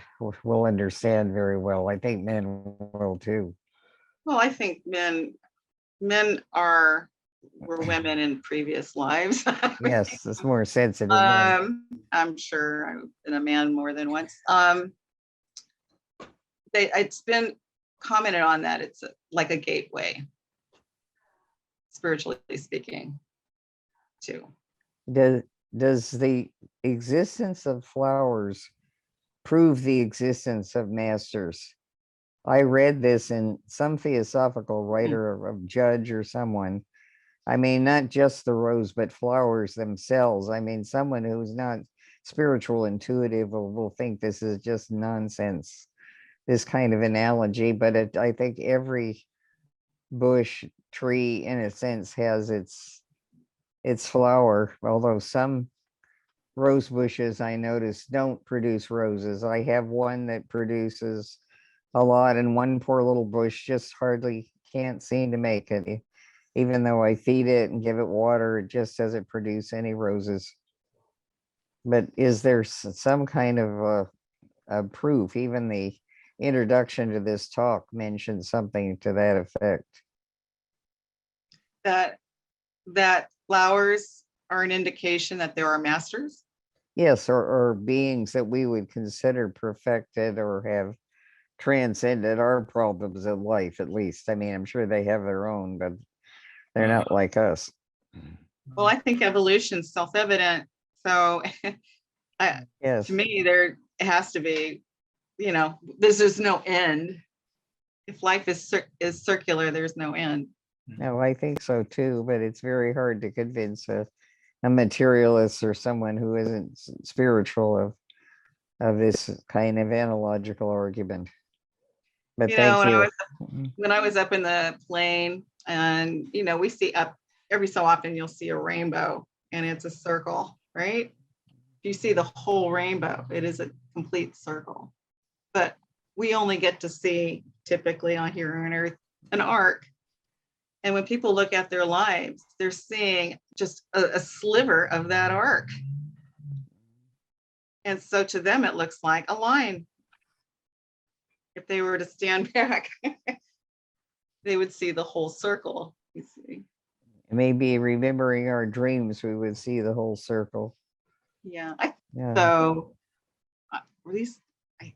will understand very well. I think men will too. Well, I think men were women in previous lives. Yes, it's more sensitive. Men. I'm sure I've been a man more than once. It's been commented on that it's like a gateway, spiritually speaking, too. Does the existence of flowers prove the existence of masters. I read this in some theosophical writer of judge or someone. I mean, not just the rose, but flowers themselves. I mean, someone who's not spiritual intuitive will think this is just nonsense, this kind of analogy. But I think every bush, tree, in a sense, has its flower, although some rose bushes I notice don't produce roses. I have one that produces a lot, and one poor little bush just hardly can't seem to make it. Even though I feed it and give it water, it just doesn't produce any roses. But is there some kind of a proof? Even the introduction to this talk mentioned something to that effect. That flowers are an indication that there are masters. Yes, or beings that we would consider perfected or have transcended our problems in life, at least. I mean, I'm sure they have their own, but they're not like us. Well, I think evolution's self-evident. So Yes. to me, there has to be, this is no end. If life is circular, there's no end. No, I think so too, but it's very hard to convince a materialist or someone who isn't spiritual of this kind of analogical argument. But thank you. When I was up in the plane, and we see up every so often, you'll see a rainbow, and it's a circle, right? If you see the whole rainbow, it is a complete circle. But we only get to see, typically on here on Earth, an arc. And when people look at their lives, they're seeing just a sliver of that arc. And so to them, it looks like a line. If they were to stand back, they would see the whole circle. You see. Maybe remembering our dreams, we would see the whole circle. Yeah. Yeah. So at least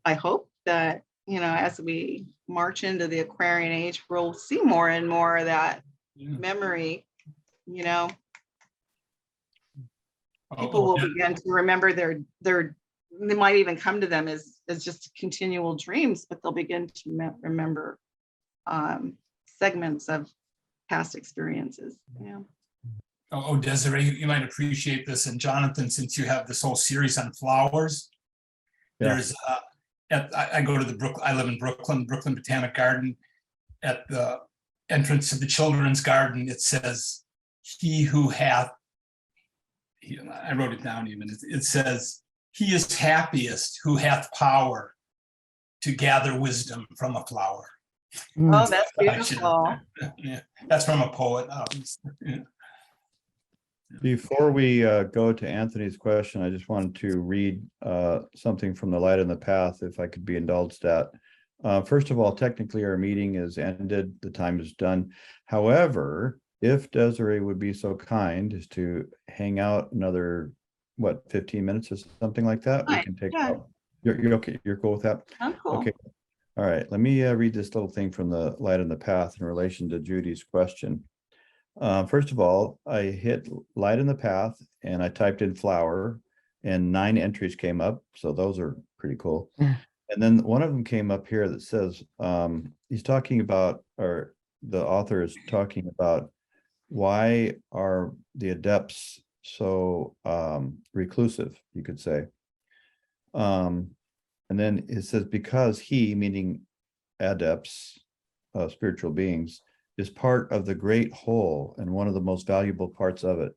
I hope that, as we march into the Aquarian age, we'll see more and more of that memory, people will begin to remember they might even come to them as just continual dreams, but they'll begin to remember segments of past experiences. Yeah. Oh, Desiree, you might appreciate this. And Jonathan, since you have this whole series on flowers, there's I go to I live in Brooklyn Botanic Garden. At the entrance to the children's garden, it says, "He who hath," I wrote it down even, it says, "He is happiest who hath power to gather wisdom from a flower." Oh, that's beautiful. Yeah, that's from a poet. Yeah. Before we go to Anthony's question, I just wanted to read something from the Light in the Path, if I could be indulged at. First of all, technically our meeting is ended, the time is done. However, if Desiree would be so kind as to hang out another, 15 minutes or something like that, we can take out. You're okay, you're cool with that? I'm cool. Okay. All right, let me read this little thing from the Light in the Path in relation to Judy's question. First of all, I hit Light in the Path and I typed in flower and 9 entries came up. So those are pretty cool. And then one of them came up here that says, he's talking about, or the author is talking about, why are the adepts so reclusive, you could say. And then it says, because he, meaning adepts, spiritual beings, is part of the great whole and one of the most valuable parts of it,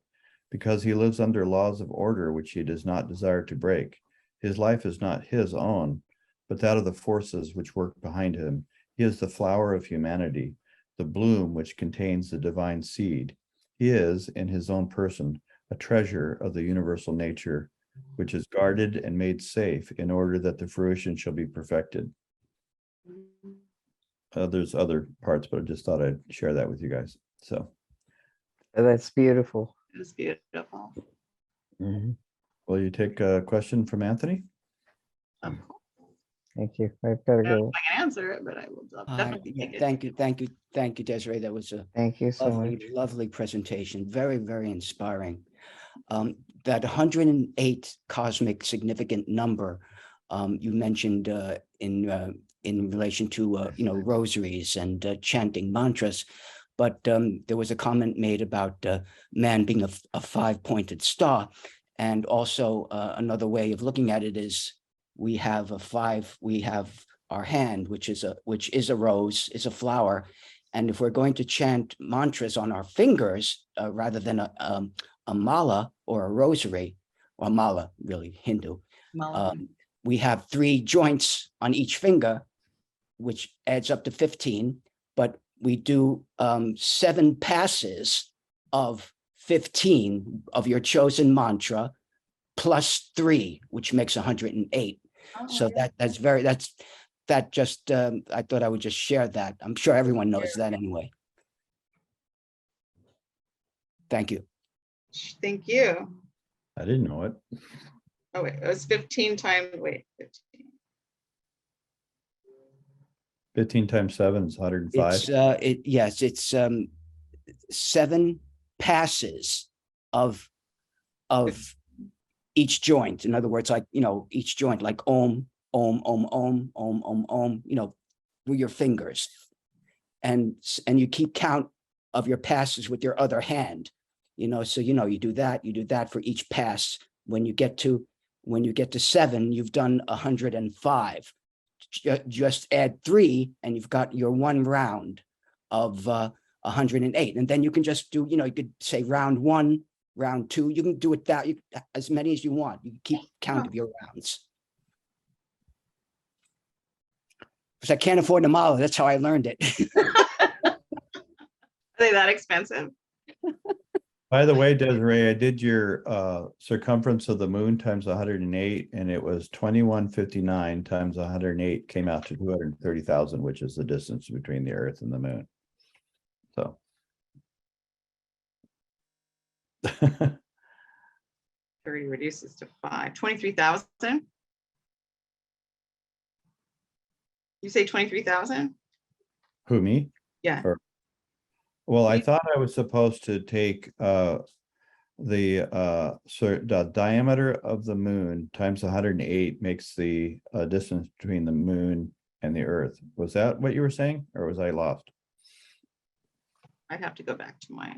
because he lives under laws of order which he does not desire to break. His life is not his own, but that of the forces which work behind him. He is the flower of humanity, the bloom which contains the divine seed. He is, in his own person, a treasure of the universal nature, which is guarded and made safe in order that the fruition shall be perfected. There's other parts, but I just thought I'd share that with you guys. So that's beautiful. It's beautiful. Will you take a question from Anthony? Thank you. I've got to go. I can answer it, but I will definitely take it. Thank you, Desiree. That was a Thank you so much. lovely presentation. Very, very inspiring. That 108 cosmic significant number you mentioned in relation to rosaries and chanting mantras, but there was a comment made about man being a five-pointed star, and also another way of looking at it is we have our hand, which is a rose, is a flower, and if we're going to chant mantras on our fingers rather than a mala or a rosary, or a mala, really Hindu, we have 3 joints on each finger, which adds up to 15, but we do 7 passes of 15 of your chosen mantra plus 3, which makes 108. So that just I thought I would just share that. I'm sure everyone knows that anyway. Thank you. Thank you. I didn't know it. Oh, wait, it was 15 times, 15 times 7 is 105. It's it's 7 passes of each joint. In other words, like, each joint, like om, om, om, om, om, om, om, through your fingers. And you keep count of your passes with your other hand, so, you do that for each pass. When you get to 7, you've done 105. Just add 3 and you've got your 1 round of 108. And then you can just do, you could say round 1, round 2. You can do it as many as you want. You can keep count of your rounds. Because I can't afford a mala. That's how I learned it. Are they that expensive? By the way, Desiree, I did your circumference of the moon times 108, and it was 2159 times 108 came out to 230,000, which is the distance between the Earth and the moon. So 30 reduces to 5. 23,000? You say 23,000? who, me? Yeah. Well, I thought I was supposed to take the diameter of the moon times 108 makes the distance between the moon and the Earth. Was that what you were saying, or was I lost? I'd have to go back to my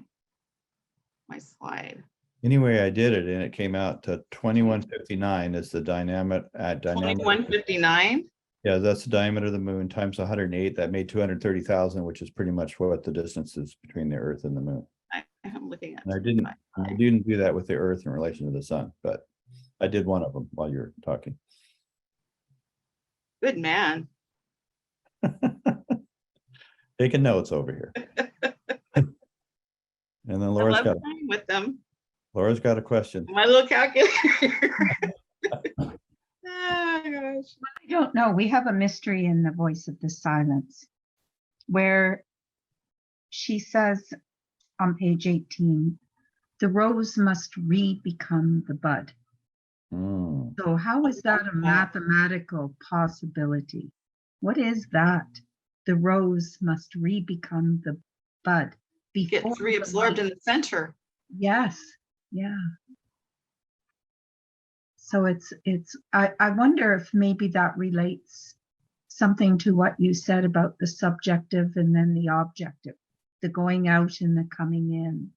slide. Anyway, I did it, and it came out to 2159 is the dynamic. 2159? Yeah, that's the diameter of the moon times 108. That made 230,000, which is pretty much what the distance is between the Earth and the moon. I'm looking at. And I didn't do that with the Earth in relation to the sun, but I did one of them while you're talking. Good man. Taking notes over here. And then Laura's got playing with them. Laura's got a question. My little calculator. Oh, gosh. I don't know. We have a mystery in the voice of the silence where she says on page 18, the rose must re-become the bud. So how is that a mathematical possibility? What is that? The rose must re-become the bud. Gets reabsorbed in the center. Yes. Yeah. So I wonder if maybe that relates something to what you said about the subjective and then the objective, the going out and the coming in.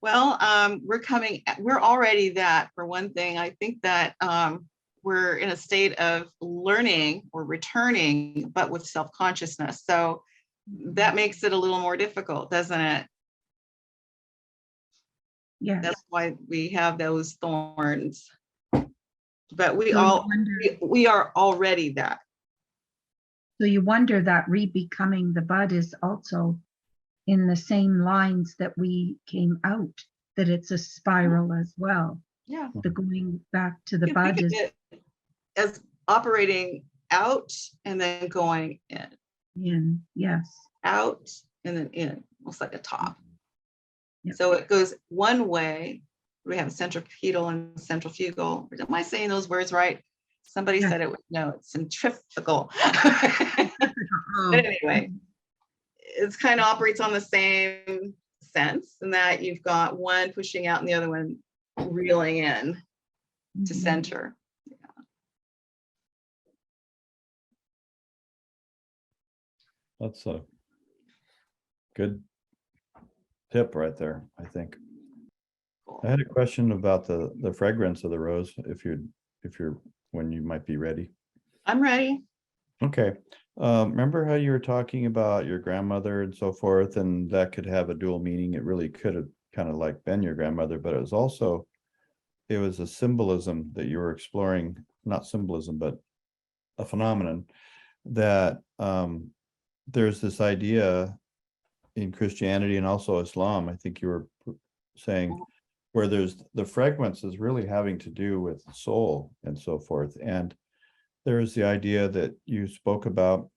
Well, we're already that, for one thing. I think that we're in a state of learning or returning, but with self-consciousness. So that makes it a little more difficult, doesn't it? Yeah. That's why we have those thorns. But we are already that. So you wonder that re-becoming the bud is also in the same lines that we came out, that it's a spiral as well. Yeah. The going back to the bud is as operating out and then going in. Yes. Out and then in, almost like a top. Yep. So it goes one way. We have centripetal and centrifugal. Am I saying those words right? Somebody said it was, no, it's centrifugal. But anyway, it's kind of operates on the sense, and that you've got one pushing out and the other one reeling in to Mhm. center. That's a good tip right there, I think. Cool. I had a question about the fragrance of the rose, if you're, when you might be ready. I'm ready. Okay. Remember how you were talking about your grandmother and so forth, and that could have a dual meaning? It really could have kind of like been your grandmother, but it was also, it was a symbolism that you were exploring, not symbolism, but a phenomenon that there's this idea in Christianity and also Islam, I think you were saying, where there's the fragrance is really having to do with soul and so forth. And there's the idea that you spoke about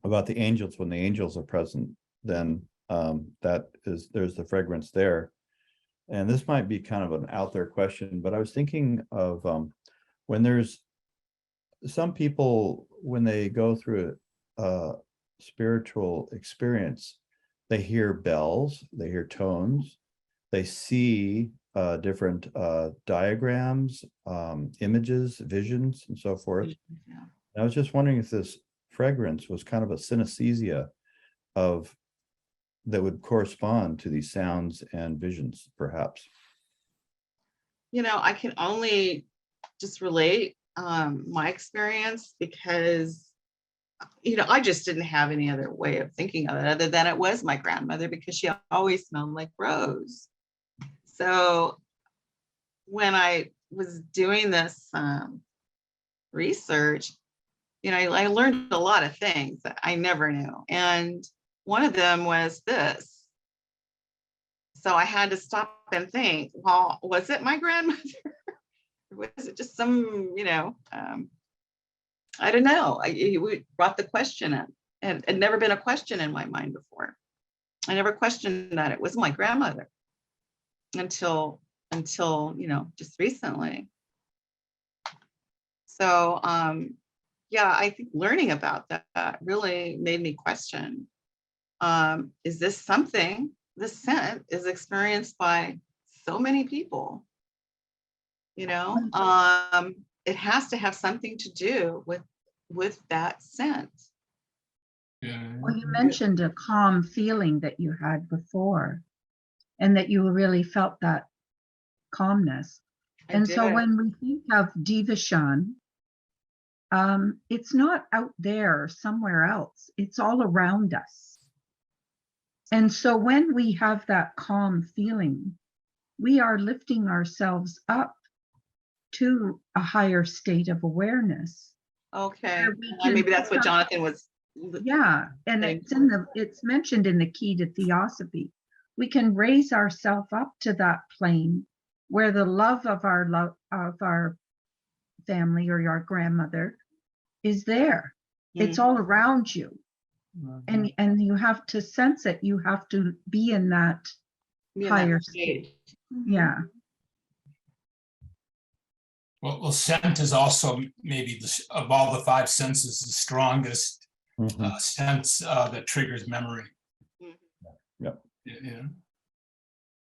the angels. When the angels are present, then there's the fragrance there. And this might be kind of an out there question, but I was thinking of when there's some people, when they go through a spiritual experience, they hear bells, they hear tones, they see different diagrams, images, visions, and so forth. Yeah. I was just wondering if this fragrance was kind of a synesthesia of that would correspond to these sounds and visions, perhaps. I can only just relate my experience because, I just didn't have any other way of thinking of it other than it was my grandmother, because she always smelled like rose. So when I was doing this research, I learned a lot of things that I never knew. And one of them was this. So I had to stop and think, well, was it my grandmother? Or was it just some, I don't know. We brought the question in, and it had never been a question in my mind before. I never questioned that it was my grandmother until just recently. So yeah, I think learning about that really made me question, is this something, this scent is experienced by so many people? It has to have something to do with that scent. Well, you mentioned a calm feeling that you had before, and that you really felt that calmness. And so when we think of Devachan, it's not out there somewhere else. It's all around us. And so when we have that calm feeling, we are lifting ourselves up to a higher state of awareness. Okay, where we can maybe that's what pick up- Jonathan was. Yeah, and it's mentioned in the key to Theosophy. We can raise ourselves up to that plane where the love of our family or our grandmother is there. It's all around you. And you have to sense it. You have to be in that higher state. Yeah. Well, scent is also maybe of all the five senses, the strongest sense that triggers memory. Yep. Yeah.